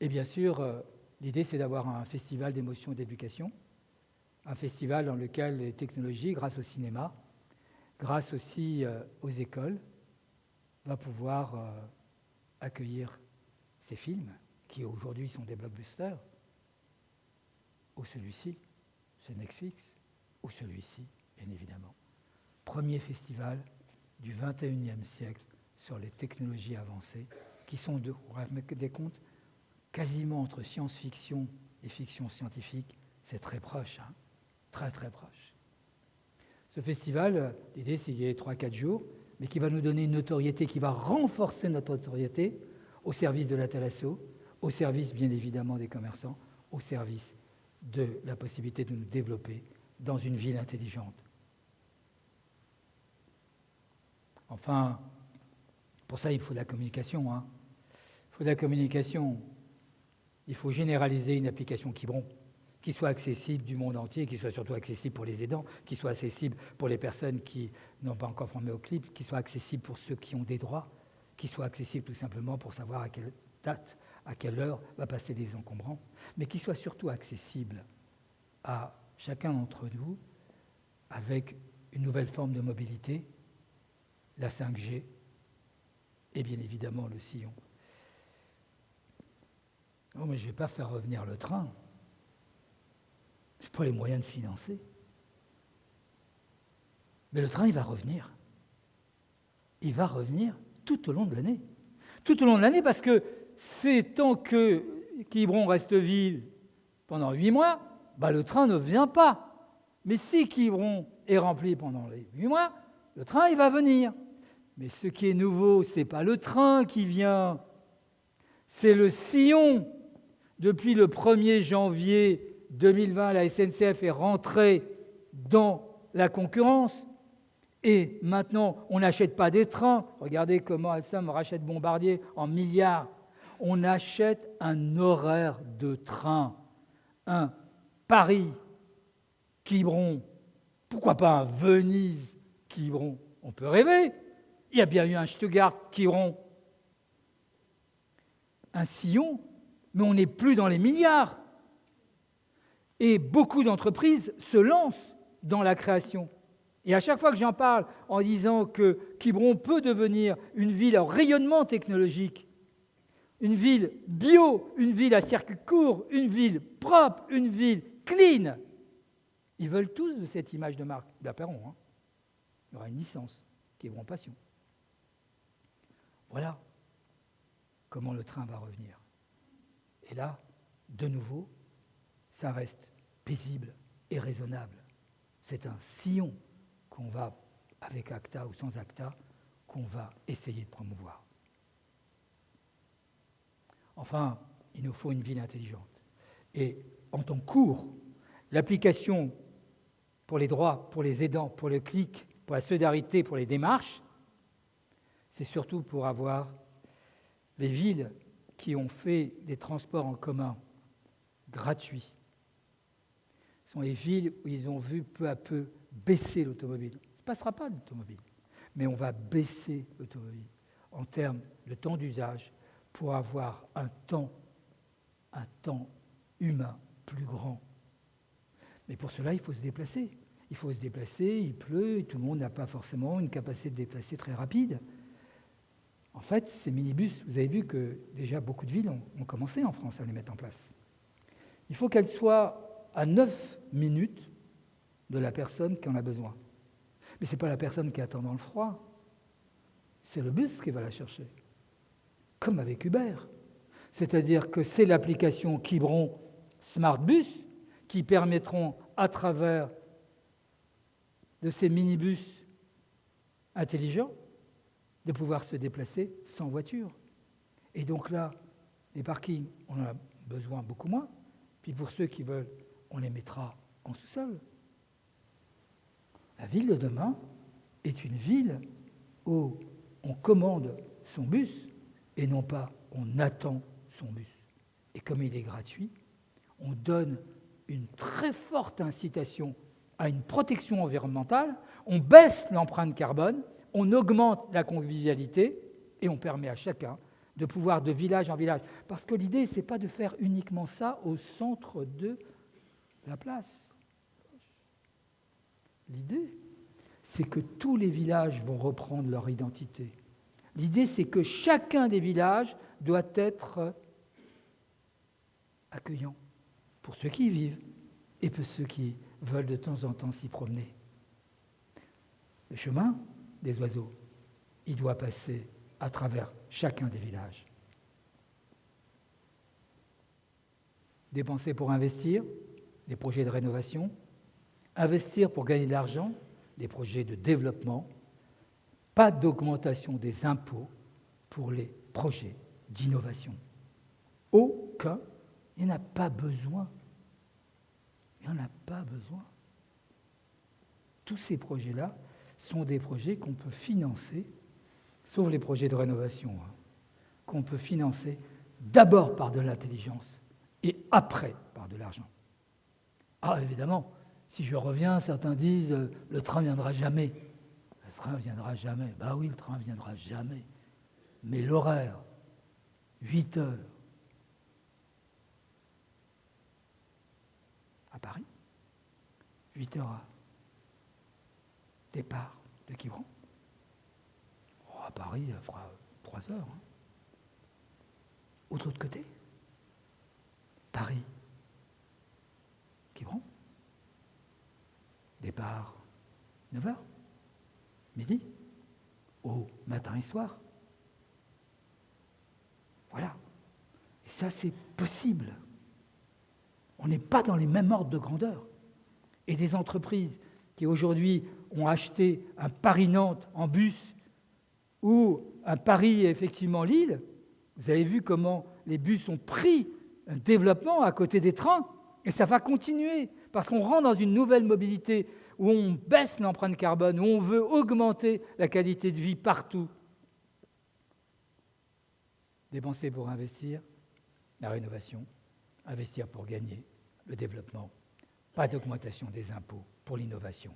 Et bien sûr, l'idée c'est d'avoir un festival d'émotion et d'éducation, un festival dans lequel les technologies, grâce au cinéma, grâce aussi aux écoles, va pouvoir accueillir ces films qui aujourd'hui sont des blockbusters, ou celui-ci, c'est Netflix, ou celui-ci, bien évidemment. Premier festival du XXIe siècle sur les technologies avancées, qui sont, on va mettre des comptes, quasiment entre science-fiction et fiction scientifique, c'est très proche, hein, très très proche. Ce festival, l'idée c'est qu'il y ait 3-4 jours, mais qui va nous donner une notoriété, qui va renforcer notre notoriété au service de la Thalasso, au service bien évidemment des commerçants, au service de la possibilité de nous développer dans une ville intelligente. Enfin, pour ça, il faut de la communication. Hein. Il faut de la communication. Il faut généraliser une application Quiberon qui soit accessible du monde entier, qui soit surtout accessible pour les aidants, qui soit accessible pour les personnes qui n'ont pas encore formé au clip, qui soit accessible pour ceux qui ont des droits, qui soit accessible tout simplement pour savoir à quelle date, à quelle heure va passer les encombrants, mais qui soit surtout accessible à chacun d'entre nous avec une nouvelle forme de mobilité, la 5G et bien évidemment le sillon. Oh, mais je ne vais pas faire revenir le train. Je n'ai pas les moyens de financer. Mais le train, il va revenir. Il va revenir tout au long de l'année. Tout au long de l'année, parce que c'est tant que Quiberon reste vide pendant 8 mois, le train ne vient pas. Mais si Quiberon est rempli pendant les 8 mois, le train, il va venir. Mais ce qui est nouveau, ce n'est pas le train qui vient, c'est le sillon. Depuis le 1er janvier 2020, la SNCF est rentrée dans la concurrence. Et maintenant, on n'achète pas des trains. Regardez comment Alstom rachète Bombardier en milliards. On achète un horaire de train. Un Paris-Quiberon. Pourquoi pas un Venise-Quiberon? On peut rêver. Il y a bien eu un Stuttgart-Quiberon. Un sillon, mais on n'est plus dans les milliards. Et beaucoup d'entreprises se lancent dans la création. Et à chaque fois que j'en parle en disant que Quiberon peut devenir une ville à rayonnement technologique, une ville bio, une ville à circuit court, une ville propre, une ville clean, ils veulent tous de cette image de marque. Ben, Perron, hein. Il y aura une licence, Quiberon Passion. Voilà comment le train va revenir. Et là, de nouveau, ça reste paisible et raisonnable. C'est un sillon qu'on va, avec ACTA ou sans ACTA, qu'on va essayer de promouvoir. Enfin, il nous faut une ville intelligente. Et en temps court, l'application pour les droits, pour les aidants, pour le clic, pour la solidarité, pour les démarches, c'est surtout pour avoir les villes qui ont fait des transports en commun gratuits. Ce sont les villes où ils ont vu peu à peu baisser l'automobile. Il ne passera pas l'automobile, mais on va baisser l'automobile en termes de temps d'usage pour avoir un temps humain plus grand. Mais pour cela, il faut se déplacer. Il faut se déplacer, il pleut, et tout le monde n'a pas forcément une capacité de déplacer très rapide. En fait, ces minibus, vous avez vu que déjà beaucoup de villes ont commencé en France à les mettre en place. Il faut qu'elles soient à 9 minutes de la personne qui en a besoin. Mais ce n'est pas la personne qui attend dans le froid, c'est le bus qui va la chercher. Comme avec Uber. C'est-à-dire que c'est l'application Quiberon Smart Bus qui permettront, à travers de ces minibus intelligents de pouvoir se déplacer sans voiture. Et donc là, les parkings, on en a besoin beaucoup moins. Puis pour ceux qui veulent, on les mettra en sous-sol. La ville de demain est une ville où on commande son bus et non pas on attend son bus. Et comme il est gratuit, on donne une très forte incitation à une protection environnementale, on baisse l'empreinte carbone, on augmente la convivialité et on permet à chacun de pouvoir de village en village. Parce que l'idée, ce n'est pas de faire uniquement ça au centre de la place. L'idée, c'est que tous les villages vont reprendre leur identité. L'idée, c'est que chacun des villages doit être accueillant pour ceux qui y vivent et pour ceux qui veulent de temps en temps s'y promener. Le chemin des oiseaux, il doit passer à travers chacun des villages. Dépenser pour investir, des projets de rénovation, investir pour gagner de l'argent, des projets de développement, pas d'augmentation des impôts pour les projets d'innovation. Aucun, il n'y en a pas besoin. Il n'y en a pas besoin. Tous ces projets-là sont des projets qu'on peut financer, sauf les projets de rénovation, qu'on peut financer d'abord par de l'intelligence et après par de l'argent. Ah, évidemment, si je reviens, certains disent « le train ne viendra jamais ». Le train ne viendra jamais. Ben oui, le train ne viendra jamais. Mais l'horaire, 8 heures, à Paris, 8 heures à départ de Quiberon. Oh, à Paris, il fera 3 heures. De l'autre côté, Paris, Quiberon, départ 9 heures, midi, au matin et soir. Voilà. Et ça, c'est possible. On n'est pas dans les mêmes ordres de grandeur. Et des entreprises qui aujourd'hui ont acheté un Paris-Nantes en bus ou un Paris, effectivement, Lille, vous avez vu comment les bus ont pris un développement à côté des trains, et ça va continuer, parce qu'on rentre dans une nouvelle mobilité où on baisse l'empreinte carbone, où on veut augmenter la qualité de vie partout. Dépenser pour investir, la rénovation, investir pour gagner, le développement, pas d'augmentation des impôts pour l'innovation.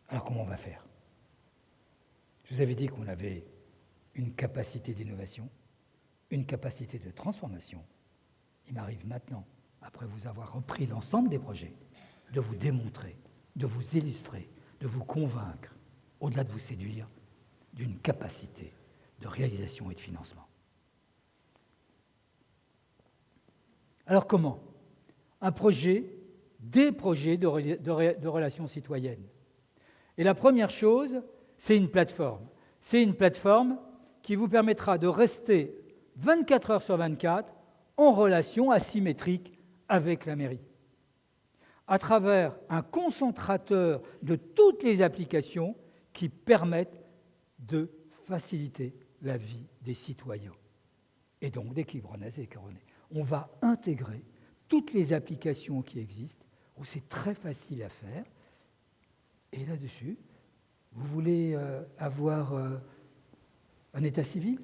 Alors comment on va faire ? Je vous avais dit qu'on avait une capacité d'innovation, une capacité de transformation. Il m'arrive maintenant, après vous avoir repris l'ensemble des projets, de vous démontrer, de vous illustrer, de vous convaincre, au-delà de vous séduire, d'une capacité de réalisation et de financement. Alors comment ? Un projet, des projets de relations citoyennes. Et la première chose, c'est une plateforme. C'est une plateforme qui vous permettra de rester 24 heures sur 24 en relation asymétrique avec la mairie, à travers un concentrateur de toutes les applications qui permettent de faciliter la vie des citoyens, et donc des Quiberonnaises et Quiberonnais. On va intégrer toutes les applications qui existent, où c'est très facile à faire, et là-dessus, vous voulez avoir un état civil ?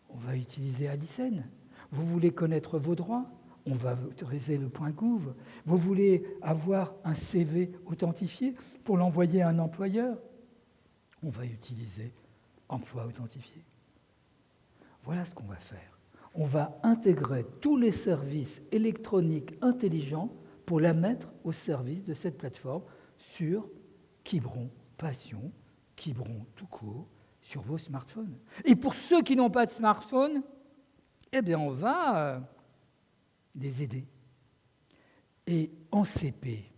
On va utiliser Alicen. Vous voulez connaître vos droits ? On va autoriser le point .gouv. Vous voulez avoir un CV authentifié pour l'envoyer à un employeur ? On va utiliser Emploi authentifié. Voilà ce qu'on va faire. On va intégrer tous les services électroniques intelligents pour la mettre au service de cette plateforme sur Quiberon Passion, Quiberon tout court, sur vos smartphones. Et pour ceux qui n'ont pas de smartphone, eh bien on va les aider. Et en CP,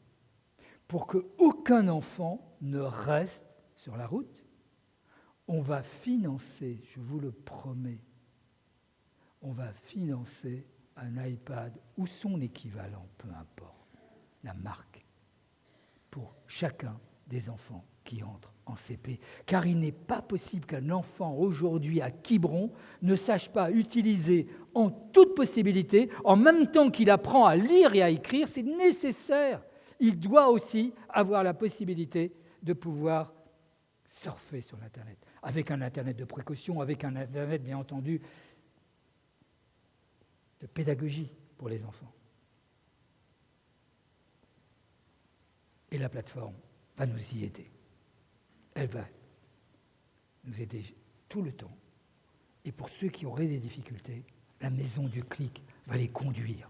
pour qu'aucun enfant ne reste sur la route, on va financer, je vous le promets, on va financer un iPad ou son équivalent, peu importe, la marque, pour chacun des enfants qui entrent en CP. Car il n'est pas possible qu'un enfant aujourd'hui à Quiberon ne sache pas utiliser en toute possibilité, en même temps qu'il apprend à lire et à écrire, c'est nécessaire. Il doit aussi avoir la possibilité de pouvoir surfer sur l'Internet, avec un Internet de précaution, avec un Internet, bien entendu, de pédagogie pour les enfants. Et la plateforme va nous y aider. Elle va nous aider tout le temps. Et pour ceux qui auraient des difficultés, la maison du clic va les conduire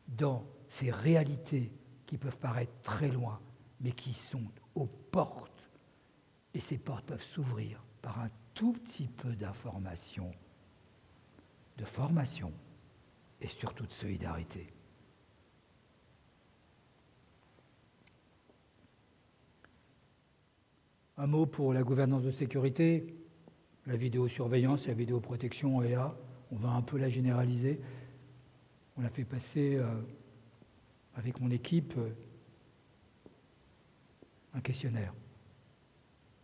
dans ces réalités qui peuvent paraître très loin, mais qui sont aux portes. Et ces portes peuvent s'ouvrir par un tout petit peu d'information, de formation et surtout de solidarité. Un mot pour la gouvernance de sécurité. La vidéosurveillance et la vidéoprotection est là. On va un peu la généraliser. On l'a fait passer avec mon équipe un questionnaire.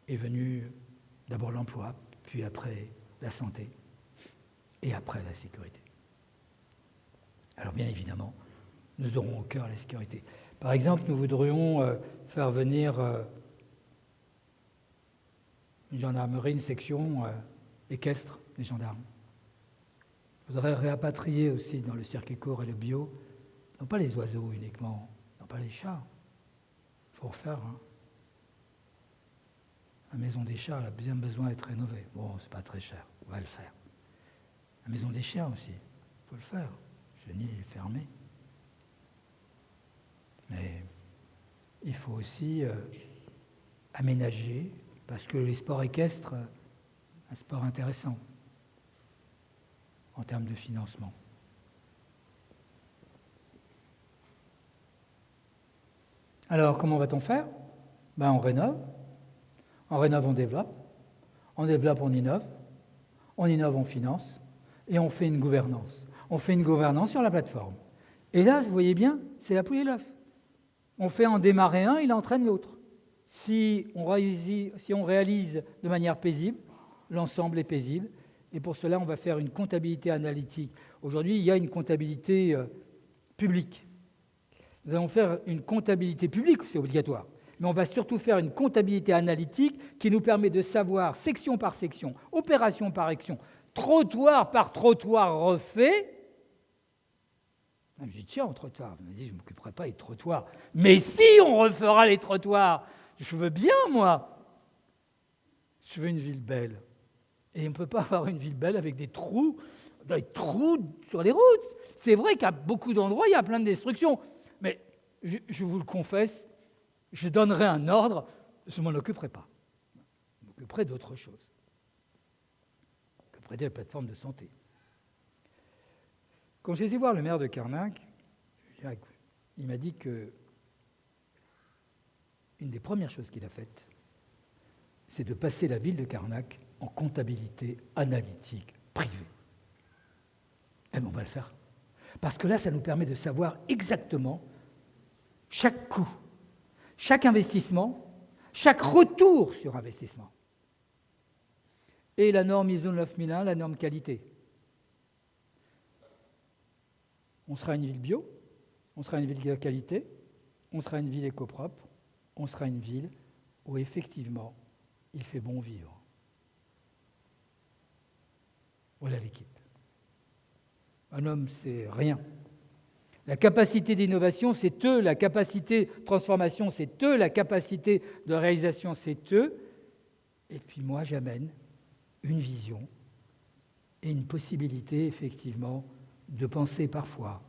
Est venu d'abord l'emploi, puis après la santé, et après la sécurité. Alors bien évidemment, nous aurons au cœur la sécurité. Par exemple, nous voudrions faire venir une gendarmerie, une section équestre des gendarmes. Je voudrais réapatrier aussi dans le circuit court et le bio, non pas les oiseaux uniquement, non pas les chats. Il faut refaire. La maison des chats elle a bien besoin d'être rénovée. Bon, c'est pas très cher, on va le faire. La maison des chiens aussi, il faut le faire. Le nid est fermé. Mais il faut aussi aménager, parce que les sports équestres, un sport intéressant en termes de financement. Alors, comment va-t-on faire ? On rénove, on développe, on innove, on finance, et on fait une gouvernance. On fait une gouvernance sur la plateforme. Et là, vous voyez bien, c'est la poule et l'œuf. On fait en démarrer un, il entraîne l'autre. Si on réalise de manière paisible, l'ensemble est paisible. Et pour cela, on va faire une comptabilité analytique. Aujourd'hui, il y a une comptabilité publique. Nous allons faire une comptabilité publique, c'est obligatoire. Mais on va surtout faire une comptabilité analytique qui nous permet de savoir, section par section, opération par action, trottoir par trottoir refait. Je me dis, tiens, en trottoir. Je me dis, je ne m'occuperai pas des trottoirs. Mais si on refera les trottoirs, je veux bien, moi. Je veux une ville belle. Et on ne peut pas avoir une ville belle avec des trous sur les routes. C'est vrai qu'à beaucoup d'endroits, il y a plein de destructions. Mais je vous le confesse, je donnerai un ordre, je ne m'en occuperai pas. Je m'occuperai d'autre chose. Je m'occuperai des plateformes de santé. Quand j'ai été voir le maire de Carnac, il m'a dit que une des premières choses qu'il a faites, c'est de passer la ville de Carnac en comptabilité analytique privée. Et on va le faire. Parce que là, ça nous permet de savoir exactement chaque coût, chaque investissement, chaque retour sur investissement. Et la norme ISO 9001, la norme qualité. On sera une ville bio, on sera une ville de qualité, on sera une ville éco-propre, on sera une ville où effectivement il fait bon vivre. Voilà l'équipe. Un homme, c'est rien. La capacité d'innovation, c'est eux. La capacité de transformation, c'est eux. La capacité de réalisation, c'est eux. Et puis moi, j'amène une vision et une possibilité, effectivement, de penser parfois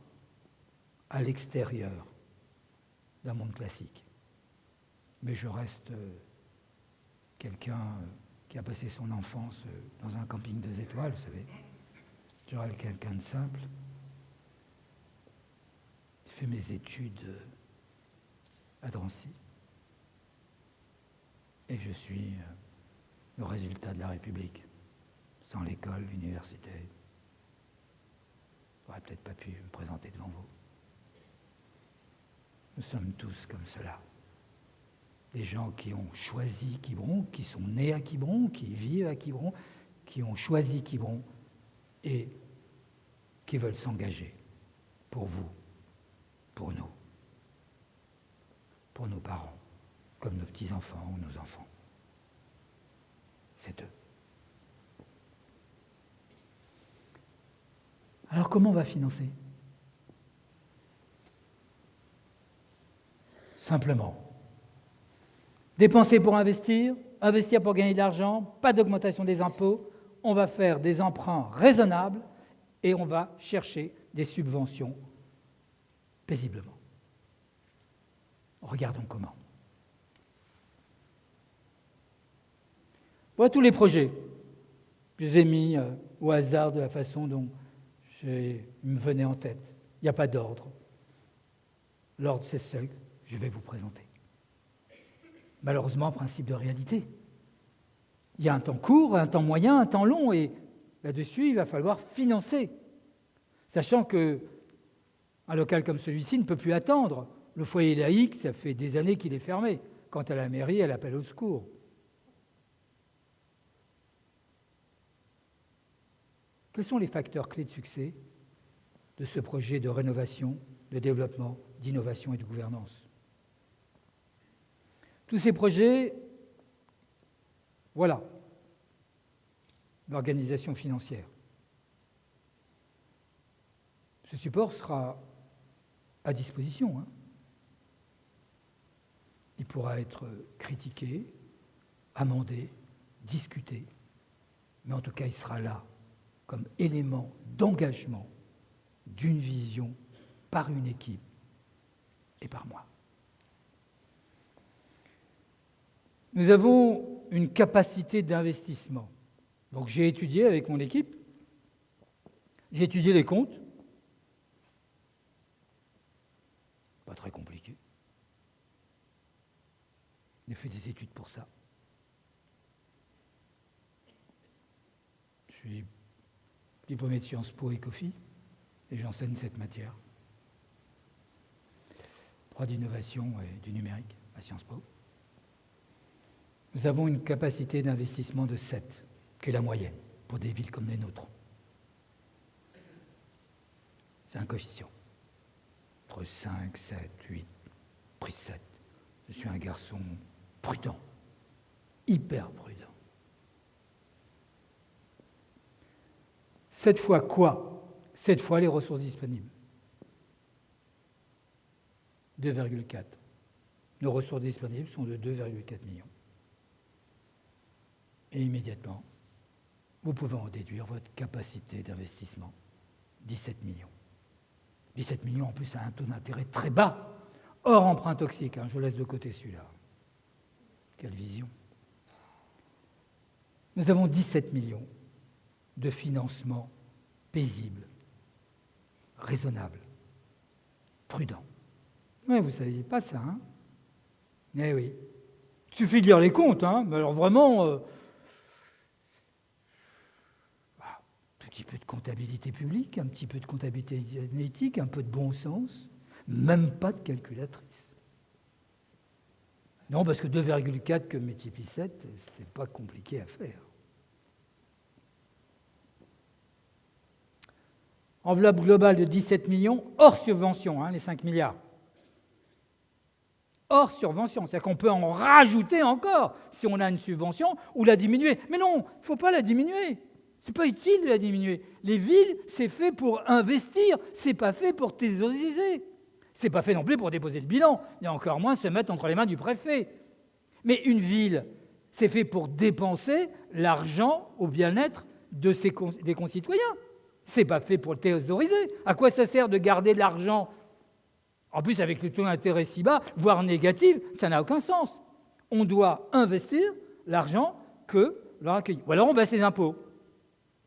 à l'extérieur d'un monde classique. Mais je reste quelqu'un qui a passé son enfance dans un camping 2 étoiles, vous savez. Je reste quelqu'un de simple. J'ai fait mes études à Drancy. Et je suis le résultat de la République. Sans l'école, l'université, je n'aurais peut-être pas pu me présenter devant vous. Nous sommes tous comme cela. des gens qui ont choisi Quiberon, qui sont nés à Quiberon, qui vivent à Quiberon, qui ont choisi Quiberon et qui veulent s'engager pour vous, pour nous, pour nos parents, comme nos petits-enfants ou nos enfants. C'est eux. Alors comment on va financer ? Simplement. Dépenser pour investir, investir pour gagner de l'argent, pas d'augmentation des impôts, on va faire des emprunts raisonnables et on va chercher des subventions paisiblement. Regardons comment. Voilà tous les projets. Je les ai mis au hasard de la façon dont il me venait en tête. Il n'y a pas d'ordre. L'ordre, c'est ce que je vais vous présenter. Malheureusement, principe de réalité. Il y a un temps court, un temps moyen, un temps long, et là-dessus, il va falloir financer. Sachant qu'un local comme celui-ci ne peut plus attendre. Le foyer laïque, ça fait des années qu'il est fermé. Quant à la mairie, elle appelle au secours. Quels sont les facteurs clés de succès de ce projet de rénovation, de développement, d'innovation et de gouvernance ? Tous ces projets, voilà, l'organisation financière. Ce support sera à disposition. Il pourra être critiqué, amendé, discuté, mais en tout cas, il sera là comme élément d'engagement d'une vision par une équipe et par moi. Nous avons une capacité d'investissement. Donc j'ai étudié avec mon équipe, j'ai étudié les comptes, pas très compliqué. J'ai fait des études pour ça. Je suis diplômé de Sciences Po et Cofi, et j'enseigne cette matière. Droit d'innovation et du numérique à Sciences Po. Nous avons une capacité d'investissement de 7, qui est la moyenne pour des villes comme les nôtres. C'est un coefficient. Entre 5, 7, 8, pris 7. Je suis un garçon prudent, hyper prudent. 7 fois quoi ? 7 fois les ressources disponibles. 2,4. Nos ressources disponibles sont de 2,4 millions. Et immédiatement, vous pouvez en déduire votre capacité d'investissement, 17 millions. 17 millions, en plus, à un taux d'intérêt très bas, hors emprunt toxique. Je laisse de côté celui-là. Quelle vision. Nous avons 17 millions de financement paisible, raisonnable, prudent. Oui, vous ne saviez pas ça, Eh oui. Il suffit de lire les comptes, Mais alors vraiment, un petit peu de comptabilité publique, un petit peu de comptabilité analytique, un peu de bon sens, même pas de calculatrice. Non, parce que 2,4 que multiplie 7, c'est pas compliqué à faire. Enveloppe globale de 17 millions, hors subvention, les 5 milliards. Hors subvention, c'est-à-dire qu'on peut en rajouter encore si on a une subvention ou la diminuer. Mais non, il ne faut pas la diminuer. Ce n'est pas utile de la diminuer. Les villes, c'est fait pour investir, ce n'est pas fait pour thésauriser. Ce n'est pas fait non plus pour déposer le bilan, et encore moins se mettre entre les mains du préfet. Mais une ville, c'est fait pour dépenser l'argent au bien-être des concitoyens. Ce n'est pas fait pour le thésauriser. À quoi ça sert de garder de l'argent ? En plus, avec le taux d'intérêt si bas, voire négatif, ça n'a aucun sens. On doit investir l'argent que l'on accueille. Ou alors on baisse les impôts.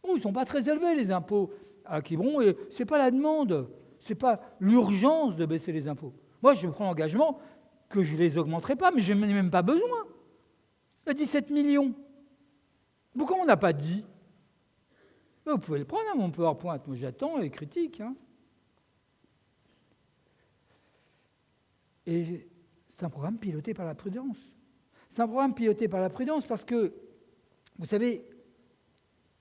Ils ne sont pas très élevés, les impôts à Quiberon, et ce n'est pas la demande, ce n'est pas l'urgence de baisser les impôts. Moi, je prends l'engagement que je ne les augmenterai pas, mais je n'en ai même pas besoin. Il y a 17 millions. Pourquoi on n'a pas dit ? Vous pouvez le prendre, mon PowerPoint. Moi, j'attends les critiques. Et c'est un programme piloté par la prudence. C'est un programme piloté par la prudence parce que, vous savez,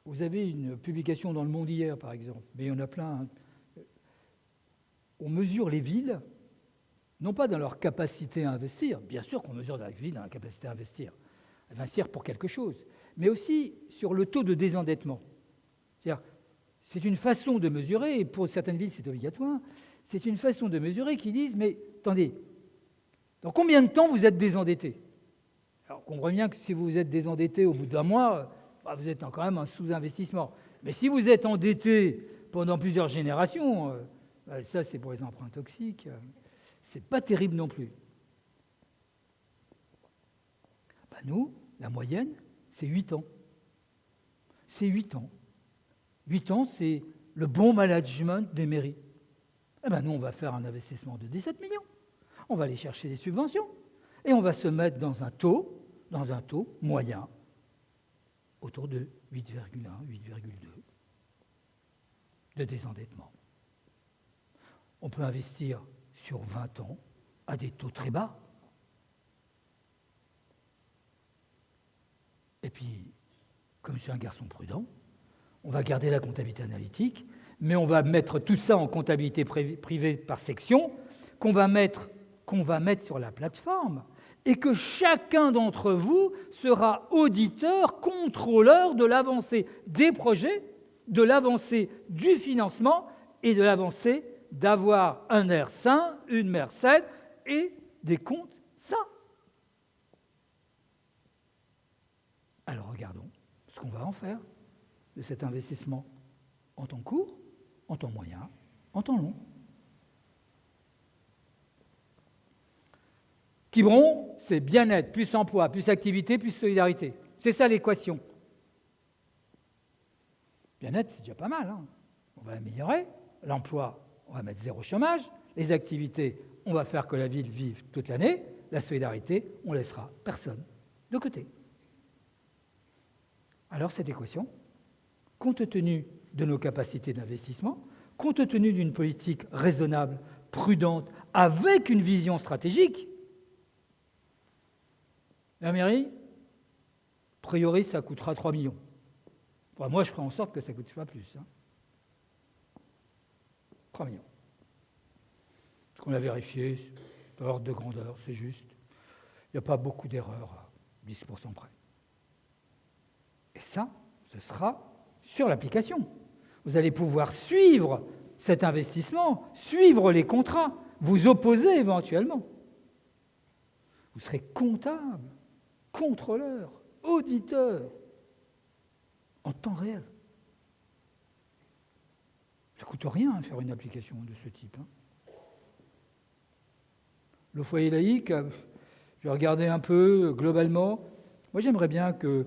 vous avez une publication dans Le Monde hier, par exemple, mais il y en a plein. Hein. On mesure les villes, non pas dans leur capacité à investir, bien sûr qu'on mesure la ville dans la capacité à investir pour quelque chose, mais aussi sur le taux de désendettement. C'est-à-dire, c'est une façon de mesurer, et pour certaines villes c'est obligatoire, c'est une façon de mesurer qui disent, mais attendez, dans combien de temps vous êtes désendetté ? Alors on comprend bien que si vous êtes désendetté au bout d'un mois, vous êtes quand même un sous-investissement. Mais si vous êtes endetté pendant plusieurs générations, ça c'est pour les emprunts toxiques, c'est pas terrible non plus. Nous, la moyenne, c'est 8 ans. C'est 8 ans. 8 ans, c'est le bon management des mairies. Nous, on va faire un investissement de 17 millions. On va aller chercher des subventions. Et on va se mettre dans un taux moyen, autour de 8,1, 8,2 de désendettement. On peut investir sur 20 ans à des taux très bas. Et puis, comme je suis un garçon prudent, on va garder la comptabilité analytique, mais on va mettre tout ça en comptabilité privée par section, qu'on va mettre sur la plateforme, et que chacun d'entre vous sera auditeur, contrôleur de l'avancée des projets, de l'avancée du financement et de l'avancée d'avoir un air sain, une mer saine et des comptes sains. Alors regardons ce qu'on va en faire de cet investissement en temps court, en temps moyen, en temps long. Quiberon, c'est bien-être, plus emploi, plus activité, plus solidarité. C'est ça l'équation. Bien-être, c'est déjà pas mal. Hein. On va l'améliorer. L'emploi, on va mettre 0 chômage. Les activités, on va faire que la ville vive toute l'année. La solidarité, on laissera personne de côté. Alors cette équation, compte tenu de nos capacités d'investissement, compte tenu d'une politique raisonnable, prudente, avec une vision stratégique, la mairie, a priori, ça coûtera 3 millions. Enfin, moi, je ferai en sorte que ça ne coûte pas plus. 3 millions. Parce qu'on l'a vérifié, dans l'ordre de grandeur, c'est juste. Il n'y a pas beaucoup d'erreurs à 10% près. Et ça, ce sera sur l'application. Vous allez pouvoir suivre cet investissement, suivre les contrats, vous opposer éventuellement. Vous serez comptable, contrôleur, auditeur, en temps réel. Ça ne coûte rien de faire une application de ce type. Le foyer laïque, je vais regarder un peu globalement. Moi, j'aimerais bien que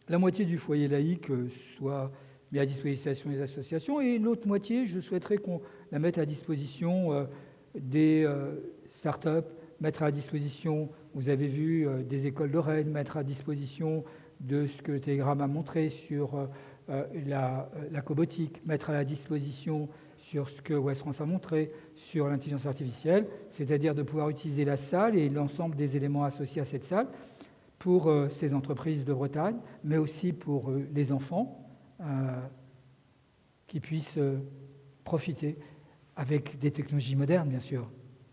la moitié du foyer laïque soit mis à disposition des associations et l'autre moitié, je souhaiterais qu'on la mette à disposition des start-up, mettre à disposition, vous avez vu, des écoles de Rennes, mettre à disposition de ce que le Télégramme a montré sur la cobotique, mettre à la disposition sur ce que Ouest France a montré sur l'intelligence artificielle, c'est-à-dire de pouvoir utiliser la salle et l'ensemble des éléments associés à cette salle pour ces entreprises de Bretagne, mais aussi pour les enfants qui puissent profiter avec des technologies modernes, bien sûr.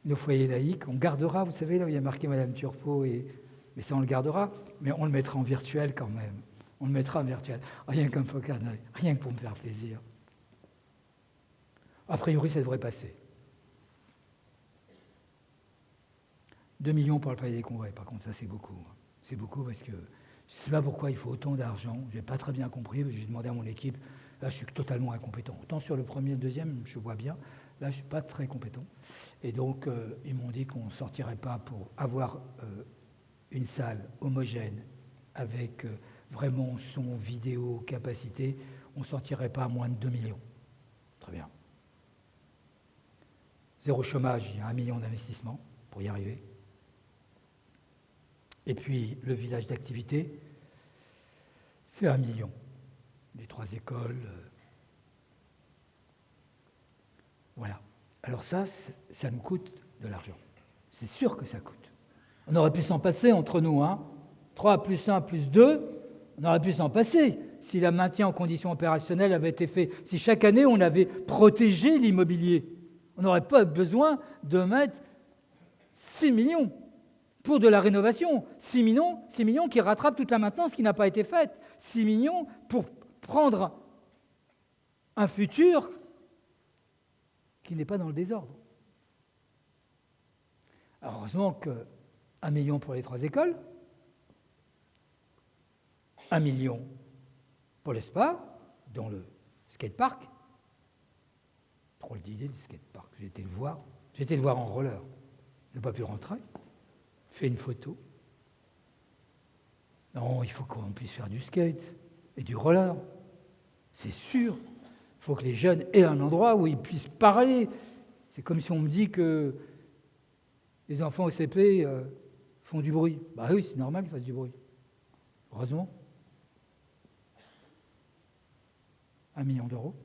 Nos foyers laïques, on gardera, vous savez, là où il y a marqué Madame Turpot, mais ça on le gardera, mais on le mettra en virtuel quand même. On le mettra en virtuel, rien qu'un peu d'œil, rien que pour me faire plaisir. A priori, ça devrait passer. 2 millions pour le Palais des Congrès, par contre, ça c'est beaucoup. C'est beaucoup parce que je ne sais pas pourquoi il faut autant d'argent. Je n'ai pas très bien compris. J'ai demandé à mon équipe. Là, je suis totalement incompétent. Autant sur le premier et le deuxième, je vois bien. Là, je ne suis pas très compétent. Et donc, ils m'ont dit qu'on ne sortirait pas pour avoir une salle homogène avec vraiment son, vidéo, capacité. On ne sortirait pas à moins de 2 millions. Très bien. 0 chômage, il y a 1 million d'investissements pour y arriver. Et puis, le village d'activité, c'est 1 million. Les 3 écoles. Voilà. Alors ça nous coûte de l'argent. C'est sûr que ça coûte. On aurait pu s'en passer entre nous, hein. 3 plus 1 plus 2, on aurait pu s'en passer si le maintien en condition opérationnelle avait été fait, si chaque année on avait protégé l'immobilier. On n'aurait pas besoin de mettre 6 millions pour de la rénovation. 6 millions qui rattrapent toute la maintenance qui n'a pas été faite. 6 millions pour prendre un futur qui n'est pas dans le désordre. Alors, heureusement que 1 million pour les 3 écoles, 1 million pour le spa, dont le skatepark. Drôle d'idée, le skatepark. J'ai été le voir en roller. Je n'ai pas pu rentrer. Fait une photo. Non, il faut qu'on puisse faire du skate et du roller. C'est sûr. Il faut que les jeunes aient un endroit où ils puissent parler. C'est comme si on me dit que les enfants au CP font du bruit. Bah oui, c'est normal qu'ils fassent du bruit. Heureusement. 1 million d'euros.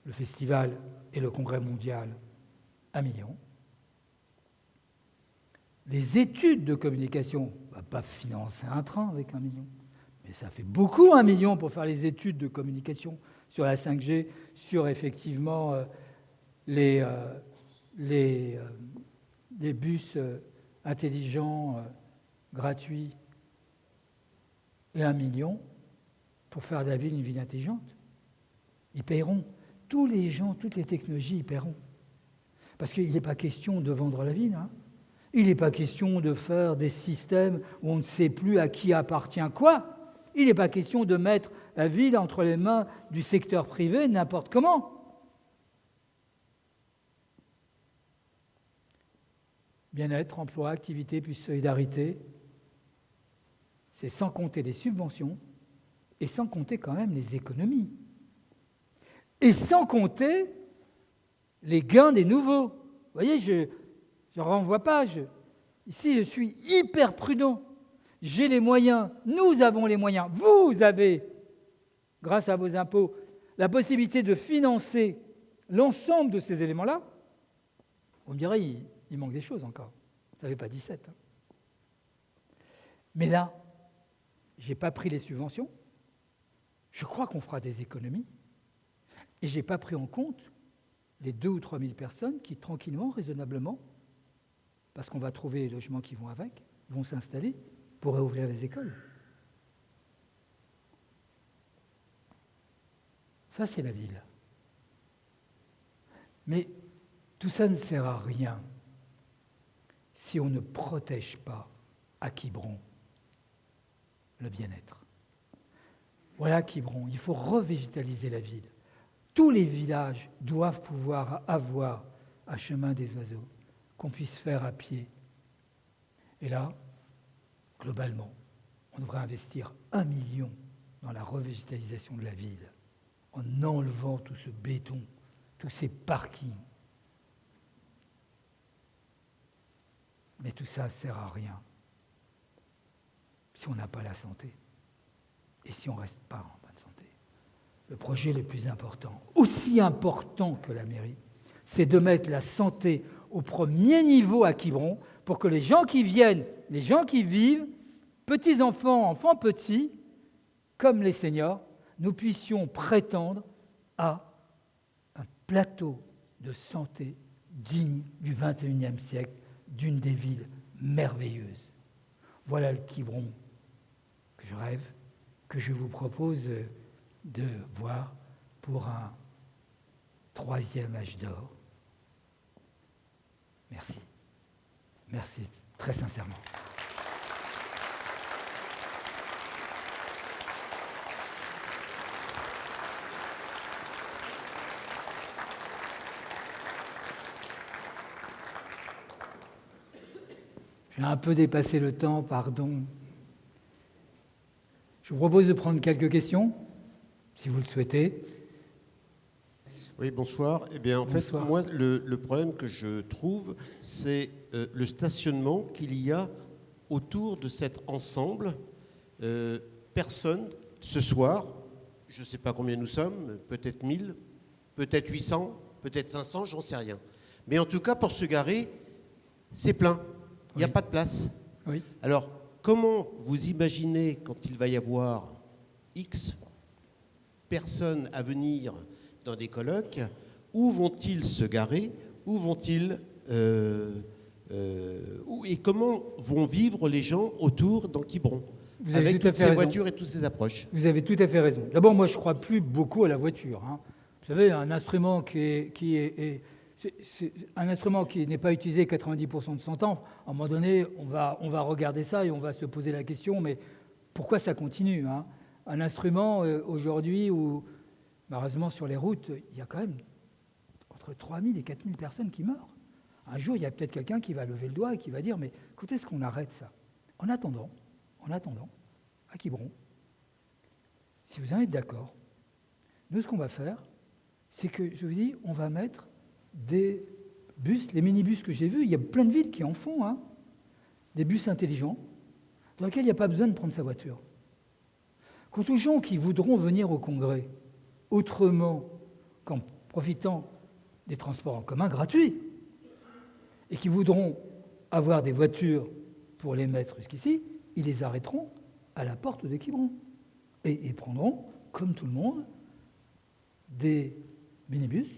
Le festival et le congrès mondial, 1 million. Les études de communication, on ne va pas financer un train avec 1 million. Mais ça fait beaucoup 1 million pour faire les études de communication sur la 5G, sur effectivement les bus intelligents, gratuits, et 1 million pour faire de la ville une ville intelligente. Ils paieront. Tous les gens, toutes les technologies, ils paieront. Parce qu'il n'est pas question de vendre la ville. Hein. Il n'est pas question de faire des systèmes où on ne sait plus à qui appartient quoi. Il n'est pas question de mettre la ville entre les mains du secteur privé n'importe comment. Bien-être, emploi, activité, puis solidarité, c'est sans compter les subventions et sans compter quand même les économies. Et sans compter les gains des nouveaux. Vous voyez, je ne renvoie pas. Ici, je suis hyper prudent. J'ai les moyens, nous avons les moyens, vous avez, grâce à vos impôts, la possibilité de financer l'ensemble de ces éléments-là. On me dirait, il manque des choses encore. Vous n'avez pas 17. Hein. Mais là, je n'ai pas pris les subventions. Je crois qu'on fera des économies. Et je n'ai pas pris en compte les 2 ou 3 000 personnes qui, tranquillement, raisonnablement, parce qu'on va trouver les logements qui vont avec, vont s'installer pour réouvrir les écoles. Ça, c'est la ville. Mais tout ça ne sert à rien si on ne protège pas à Quiberon le bien-être. Voilà Quiberon, il faut revégétaliser la ville. Tous les villages doivent pouvoir avoir un chemin des oiseaux qu'on puisse faire à pied. Et là, globalement, on devrait investir 1 million dans la revégétalisation de la ville, en enlevant tout ce béton, tous ces parkings. Mais tout ça ne sert à rien si on n'a pas la santé et si on ne reste pas en bonne santé. Le projet le plus important, aussi important que la mairie, c'est de mettre la santé au premier niveau à Quiberon pour que les gens qui viennent, les gens qui vivent, petits-enfants, enfants petits, comme les seniors, nous puissions prétendre à un plateau de santé digne du XXIe siècle, d'une des villes merveilleuses. Voilà le Quiberon que je rêve, que je vous propose de voir pour un 3e âge d'or. Merci. Merci très sincèrement. J'ai un peu dépassé le temps, pardon. Je vous propose de prendre quelques questions, si vous le souhaitez. Oui, bonsoir. Eh bien, en fait, moi, le problème que je trouve, c'est le stationnement qu'il y a autour de cet ensemble. Personne, ce soir, je ne sais pas combien nous sommes, peut-être 1000, peut-être 800, peut-être 500, j'en sais rien. Mais en tout cas, pour se garer, c'est plein. Il n'y a pas de place. Oui. Alors, comment vous imaginez, quand il va y avoir X personnes à venir dans des colloques, où vont-ils se garer, où vont-ils et comment vont vivre les gens autour dans Quiberon, avec toutes ces voitures et toutes ces approches? Vous avez tout à fait raison. D'abord, moi, je ne crois plus beaucoup à la voiture. Vous savez, un instrument c'est un instrument qui n'est pas utilisé 90% de son temps, à un moment donné, on va regarder ça et on va se poser la question, mais pourquoi ça continue? Un instrument, aujourd'hui, où, malheureusement, sur les routes, il y a quand même entre 3000 et 4000 personnes qui meurent. Un jour, il y a peut-être quelqu'un qui va lever le doigt et qui va dire, mais écoutez, est-ce qu'on arrête ça? En attendant, à Quiberon, si vous en êtes d'accord, nous, ce qu'on va faire, c'est que, je vous dis, on va mettre des bus, les minibus que j'ai vus, il y a plein de villes qui en font, des bus intelligents, dans lesquels il n'y a pas besoin de prendre sa voiture. Quant aux gens qui voudront venir au Congrès autrement qu'en profitant des transports en commun gratuits, et qui voudront avoir des voitures pour les mettre jusqu'ici, ils les arrêteront à la porte de Quiberon. Et ils prendront, comme tout le monde, des minibus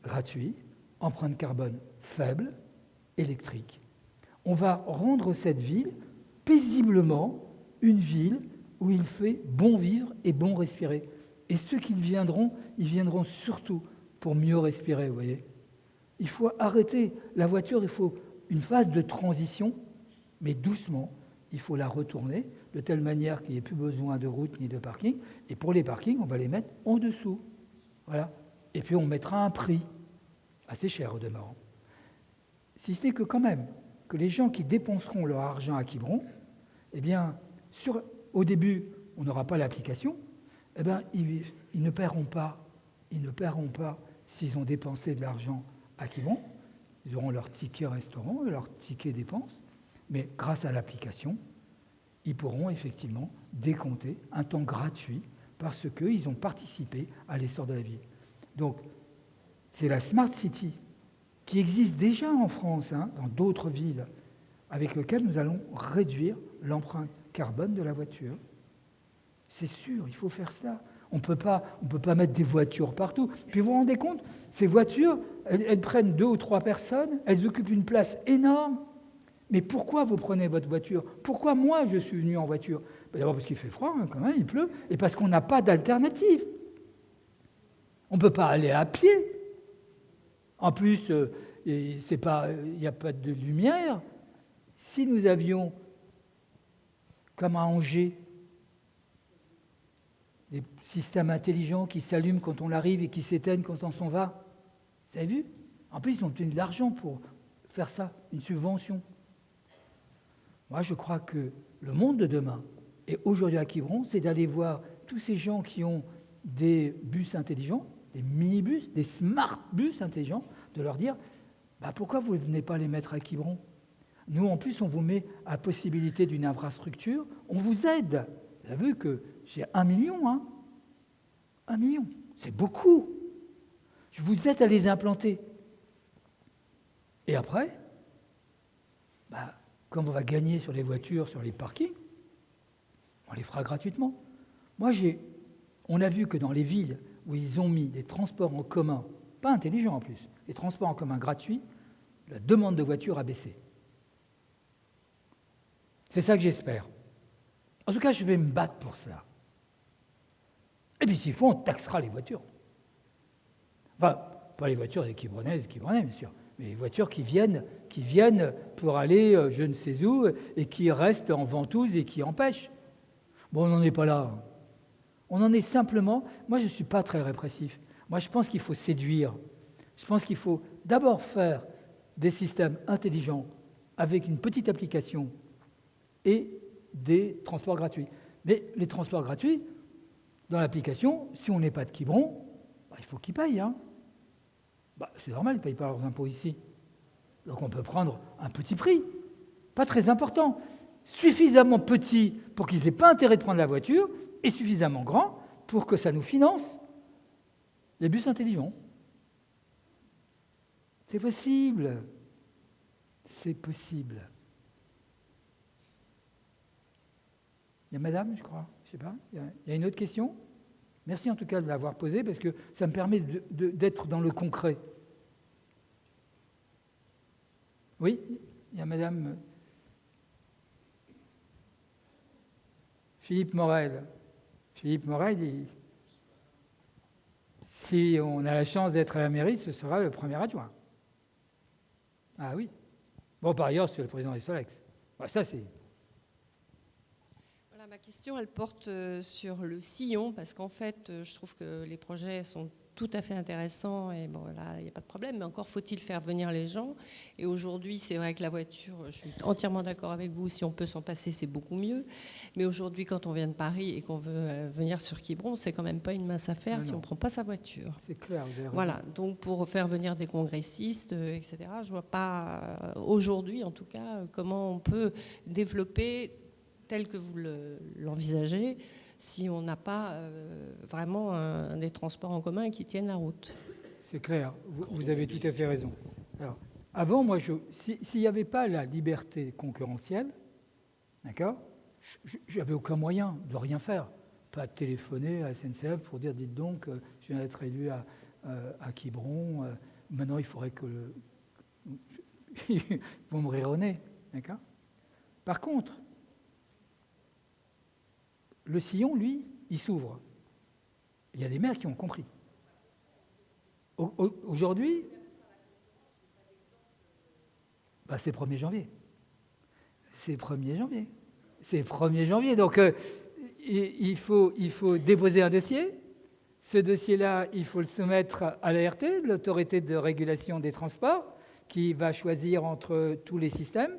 gratuits, empreinte carbone faible, électriques. On va rendre cette ville paisiblement une ville où il fait bon vivre et bon respirer. Et ceux qui viendront, ils viendront surtout pour mieux respirer, vous voyez. Il faut arrêter la voiture, il faut une phase de transition, mais doucement, il faut la retourner de telle manière qu'il n'y ait plus besoin de route ni de parking. Et pour les parkings, on va les mettre en dessous. Voilà. Et puis on mettra un prix, assez cher au demeurant. Si ce n'est que quand même, que les gens qui dépenseront leur argent à Quiberon, eh bien, au début, on n'aura pas l'application, eh bien, ils ne paieront pas s'ils ont dépensé de l'argent à Quiberon. Ils auront leur ticket restaurant, leur ticket dépense, mais grâce à l'application, ils pourront effectivement décompter un temps gratuit parce qu'ils ont participé à l'essor de la ville. Donc, c'est la Smart City qui existe déjà en France, dans d'autres villes, avec lequel nous allons réduire l'empreinte carbone de la voiture. C'est sûr, il faut faire cela. On ne peut pas mettre des voitures partout. Puis vous vous rendez compte, ces voitures, elles prennent 2 ou 3 personnes, elles occupent une place énorme. Mais pourquoi vous prenez votre voiture? Pourquoi moi je suis venu en voiture? D'abord parce qu'il fait froid, quand même, il pleut, et parce qu'on n'a pas d'alternative. On ne peut pas aller à pied. En plus, il n'y a pas de lumière. Si nous avions, comme à Angers, des systèmes intelligents qui s'allument quand on arrive et qui s'éteignent quand on s'en va, vous avez vu? En plus, ils ont obtenu de l'argent pour faire ça, une subvention. Moi, je crois que le monde de demain, et aujourd'hui à Quiberon, c'est d'aller voir tous ces gens qui ont des bus intelligents, des minibus, des smart bus intelligents, de leur dire pourquoi vous ne venez pas les mettre à Quiberon? Nous, en plus, on vous met à la possibilité d'une infrastructure, on vous aide. Vous avez vu que j'ai 1 million, 1 million, c'est beaucoup. Je vous aide à les implanter. Et après, comme on va gagner sur les voitures, sur les parkings, on les fera gratuitement. On a vu que dans les villes où ils ont mis des transports en commun, pas intelligents en plus, les transports en commun gratuits, la demande de voitures a baissé. C'est ça que j'espère. En tout cas, je vais me battre pour ça. Et puis s'il faut, on taxera les voitures. Enfin, pas les voitures des Quiberonais, bien sûr, mais les voitures qui viennent pour aller je ne sais où et qui restent en ventouse et qui empêchent. Bon, on n'en est pas là. On en est simplement... Moi, je ne suis pas très répressif. Moi, je pense qu'il faut séduire. Je pense qu'il faut d'abord faire des systèmes intelligents avec une petite application et des transports gratuits. Mais les transports gratuits, dans l'application, si on n'est pas de Quiberon, il faut qu'ils payent. C'est normal, ils ne payent pas leurs impôts ici. Donc on peut prendre un petit prix, pas très important, suffisamment petit pour qu'ils n'aient pas intérêt de prendre la voiture et suffisamment grand pour que ça nous finance les bus intelligents. C'est possible. C'est possible. Il y a madame, je crois, je ne sais pas. Il y a une autre question? Merci en tout cas de l'avoir posée, parce que ça me permet d'être dans le concret. Oui, il y a madame Philippe Morel. Philippe Morel, si on a la chance d'être à la mairie, ce sera le premier adjoint. Ah oui. Bon, par ailleurs, c'est le président des Solex. Bon, ça, c'est... Voilà, ma question, elle porte sur le sillon, parce qu'en fait, je trouve que les projets sont tout à fait intéressants, et bon, là, il n'y a pas de problème, mais encore faut-il faire venir les gens. Et aujourd'hui, c'est vrai que la voiture, je suis entièrement d'accord avec vous, si on peut s'en passer, c'est beaucoup mieux. Mais aujourd'hui, quand on vient de Paris et qu'on veut venir sur Quiberon, c'est quand même pas une mince affaire si on ne prend pas sa voiture. C'est clair, vous avez raison. Voilà, donc pour faire venir des congressistes, etc., je ne vois pas, aujourd'hui en tout cas, comment on peut développer tel que vous l'envisagez, si on n'a pas vraiment des transports en commun qui tiennent la route. C'est clair, vous avez tout à fait raison. Alors, avant, moi, s'il n'y avait pas la liberté concurrentielle, d'accord, j'avais aucun moyen de rien faire. Pas de téléphoner à SNCF pour dire, dites donc, je viens d'être élu à Quiberon, maintenant il faudrait que... Vous me rirez au nez, d'accord. Par contre, le sillon, lui, il s'ouvre. Il y a des maires qui ont compris. Aujourd'hui, c'est le 1er janvier. C'est le 1er janvier. C'est le 1er janvier. Donc, il faut déposer un dossier. Ce dossier-là, il faut le soumettre à l'ART, l'autorité de régulation des transports, qui va choisir entre tous les systèmes.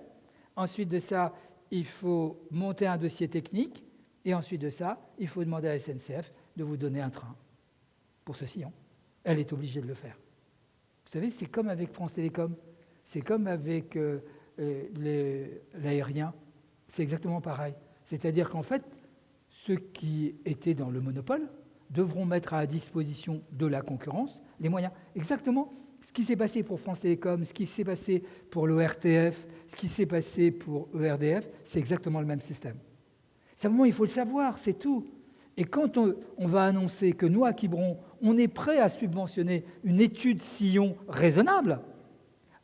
Ensuite de ça, il faut monter un dossier technique. Et ensuite de ça, il faut demander à la SNCF de vous donner un train pour ce sillon. Elle est obligée de le faire. Vous savez, c'est comme avec France Télécom, c'est comme avec l'aérien, c'est exactement pareil. C'est-à-dire qu'en fait, ceux qui étaient dans le monopole devront mettre à la disposition de la concurrence les moyens. Exactement ce qui s'est passé pour France Télécom, ce qui s'est passé pour l'ORTF, ce qui s'est passé pour ERDF, c'est exactement le même système. Simplement, il faut le savoir, c'est tout. Et quand on va annoncer que nous, à Quiberon, on est prêt à subventionner une étude sillon raisonnable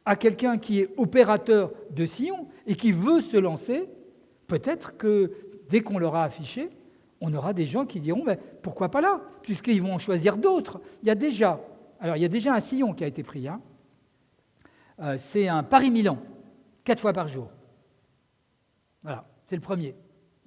à quelqu'un qui est opérateur de sillon et qui veut se lancer, peut-être que dès qu'on l'aura affiché, on aura des gens qui diront mais pourquoi pas là, puisqu'ils vont en choisir d'autres. Il y a déjà un sillon qui a été pris. C'est un Paris-Milan, 4 fois par jour. Voilà, c'est le premier.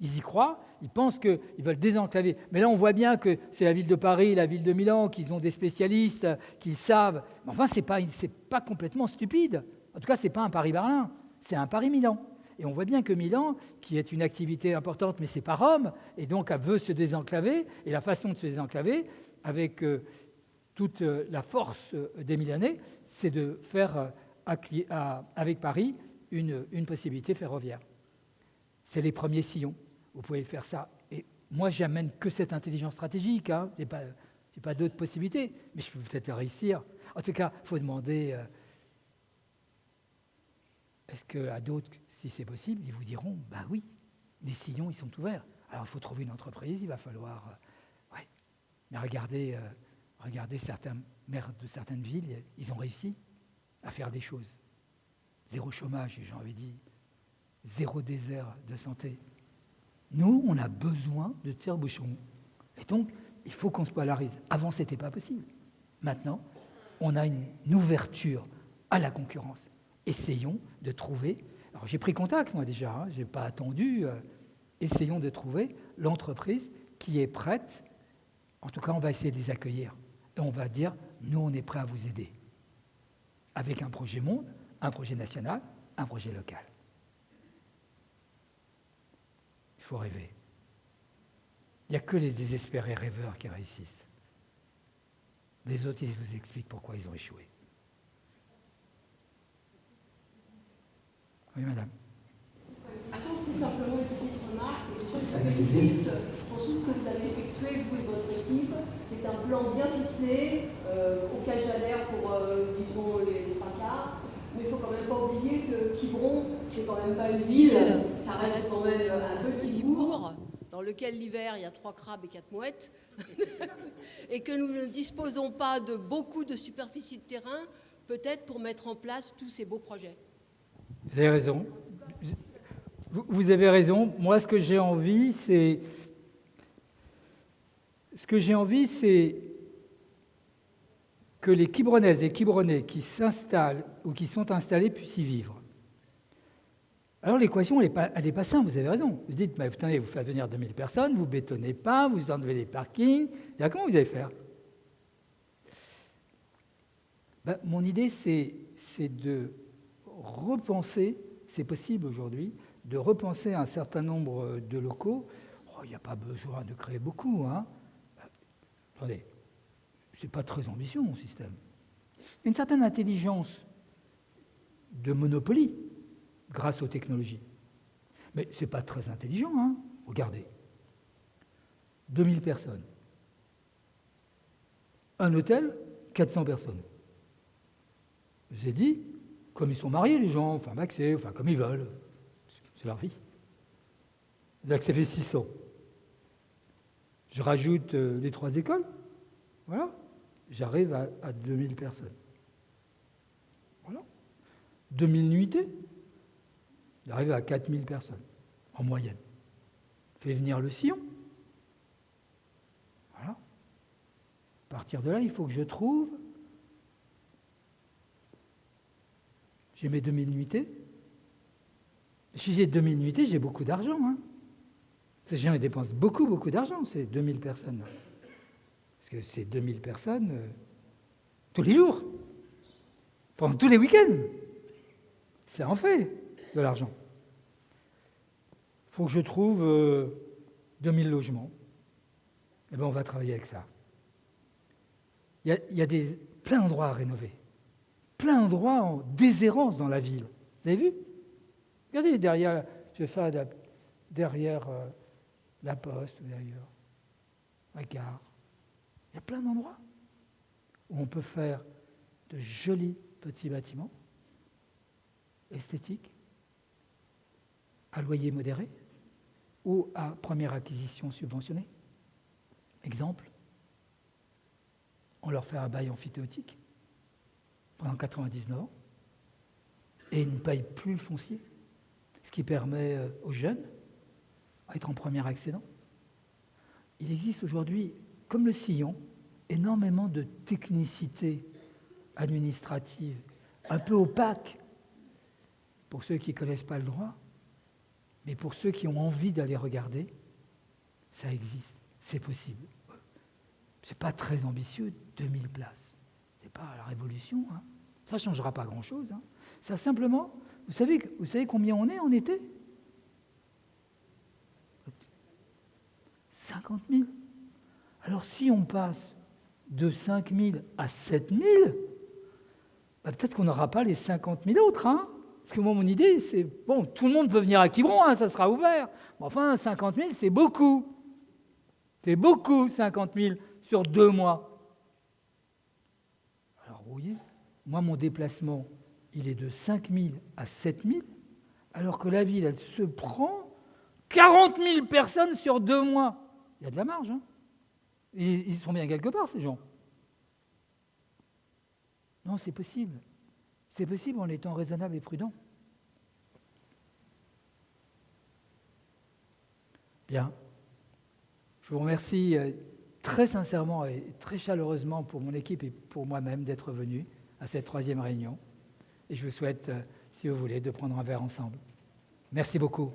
Ils y croient, ils pensent qu'ils veulent désenclaver. Mais là, on voit bien que c'est la ville de Paris, la ville de Milan, qu'ils ont des spécialistes, qu'ils savent. Mais enfin, c'est pas complètement stupide. En tout cas, ce n'est pas un Paris-Berlin, c'est un Paris-Milan. Et on voit bien que Milan, qui est une activité importante, mais ce n'est pas Rome, et donc elle veut se désenclaver. Et la façon de se désenclaver, avec toute la force des Milanais, c'est de faire avec Paris une possibilité ferroviaire. C'est les premiers sillons. Vous pouvez faire ça. Et moi, j'amène que cette intelligence stratégique. Je n'ai pas d'autres possibilités, mais je peux peut-être réussir. En tout cas, il faut demander, est-ce qu'à d'autres, si c'est possible, ils vous diront, oui, les sillons, ils sont ouverts. Alors, il faut trouver une entreprise, il va falloir... Mais regardez certains maires de certaines villes, ils ont réussi à faire des choses. Zéro chômage, j'ai envie de dire. Zéro désert de santé. Nous, on a besoin de tire-bouchons. Et donc, il faut qu'on se polarise. Avant, ce n'était pas possible. Maintenant, on a une ouverture à la concurrence. Essayons de trouver... Alors, j'ai pris contact, moi, déjà. Je n'ai pas attendu. Essayons de trouver l'entreprise qui est prête. En tout cas, on va essayer de les accueillir. Et on va dire, nous, on est prêts à vous aider. Avec un projet monde, un projet national, un projet local. Il faut rêver. Il n'y a que les désespérés rêveurs qui réussissent. Les autres, ils vous expliquent pourquoi ils ont échoué. Oui, madame. C'est simplement une petite remarque. En tout ce que vous avez effectué, vous et votre équipe, c'est un plan bien ficelé, auquel j'adhère pour, disons, les 3/4. Mais il ne faut quand même pas oublier que Quiberon, c'est quand même pas une ville, ça reste quand même un petit bourg, dans dans lequel l'hiver, il y a 3 crabes et 4 mouettes, et que nous ne disposons pas de beaucoup de superficie de terrain, peut-être pour mettre en place tous ces beaux projets. Vous avez raison. Vous avez raison. Moi, ce que j'ai envie, c'est que les Quibronnaises et Quibronnais qui s'installent ou qui sont installés puissent y vivre. Alors l'équation, elle n'est pas simple, vous avez raison. Vous dites, mais attendez, vous faites venir 2000 personnes, vous ne bétonnez pas, vous enlevez les parkings, et comment vous allez faire? Mon idée, c'est de repenser, c'est possible aujourd'hui, de repenser un certain nombre de locaux. Il n'y a pas besoin de créer beaucoup. Attendez, ce n'est pas très ambitieux, mon système. Une certaine intelligence de monopoly grâce aux technologies. Mais ce n'est pas très intelligent. Regardez. 2000 personnes. Un hôtel, 400 personnes. Je vous ai dit, comme ils sont mariés, les gens, enfin maxé, enfin comme ils veulent, c'est leur vie. Donc ça fait 600. Je rajoute les 3 écoles, voilà, j'arrive à 2000 personnes. Voilà. 2000 nuitées, j'arrive à 4000 personnes, en moyenne. Fais venir le sillon. Voilà. À partir de là, il faut que je trouve. J'ai mes 2000 nuitées. Si j'ai 2000 nuitées, j'ai beaucoup d'argent. Ces gens, ils dépensent beaucoup d'argent, ces 2000 personnes. Parce que c'est 2000 personnes tous les jours, pendant tous les week-ends. Ça en fait de l'argent. Il faut que je trouve 2000 logements. Eh bien, on va travailler avec ça. Il y a plein d'endroits à rénover. Plein d'endroits en déshérence dans la ville. Vous avez vu? Regardez, derrière, je vais faire derrière la poste, ou derrière la gare. Il y a plein d'endroits où on peut faire de jolis petits bâtiments esthétiques, à loyer modéré ou à première acquisition subventionnée. Exemple, on leur fait un bail amphithéotique pendant 99 ans et ils ne payent plus le foncier, ce qui permet aux jeunes d'être en premier accédant. Il existe aujourd'hui, comme le sillon, énormément de technicité administrative, un peu opaque pour ceux qui ne connaissent pas le droit, mais pour ceux qui ont envie d'aller regarder, ça existe, c'est possible. Ce n'est pas très ambitieux, 2000 places. Ce n'est pas la révolution, ça ne changera pas grand-chose. Ça simplement, vous savez combien on est en été? 50 000. Alors si on passe de 5 000 à 7 000, peut-être qu'on n'aura pas les 50 000 autres. Parce que moi, mon idée, c'est, bon, tout le monde peut venir à Quiberon, ça sera ouvert. Mais enfin, 50 000, c'est beaucoup. C'est beaucoup, 50 000 sur 2 mois. Alors, vous voyez, moi, mon déplacement, il est de 5 000 à 7 000, alors que la ville, elle se prend 40 000 personnes sur 2 mois. Il y a de la marge. Ils sont bien quelque part, ces gens. Non, c'est possible. C'est possible en étant raisonnable et prudent. Bien. Je vous remercie très sincèrement et très chaleureusement pour mon équipe et pour moi-même d'être venu à cette 3e réunion. Et je vous souhaite, si vous voulez, de prendre un verre ensemble. Merci beaucoup.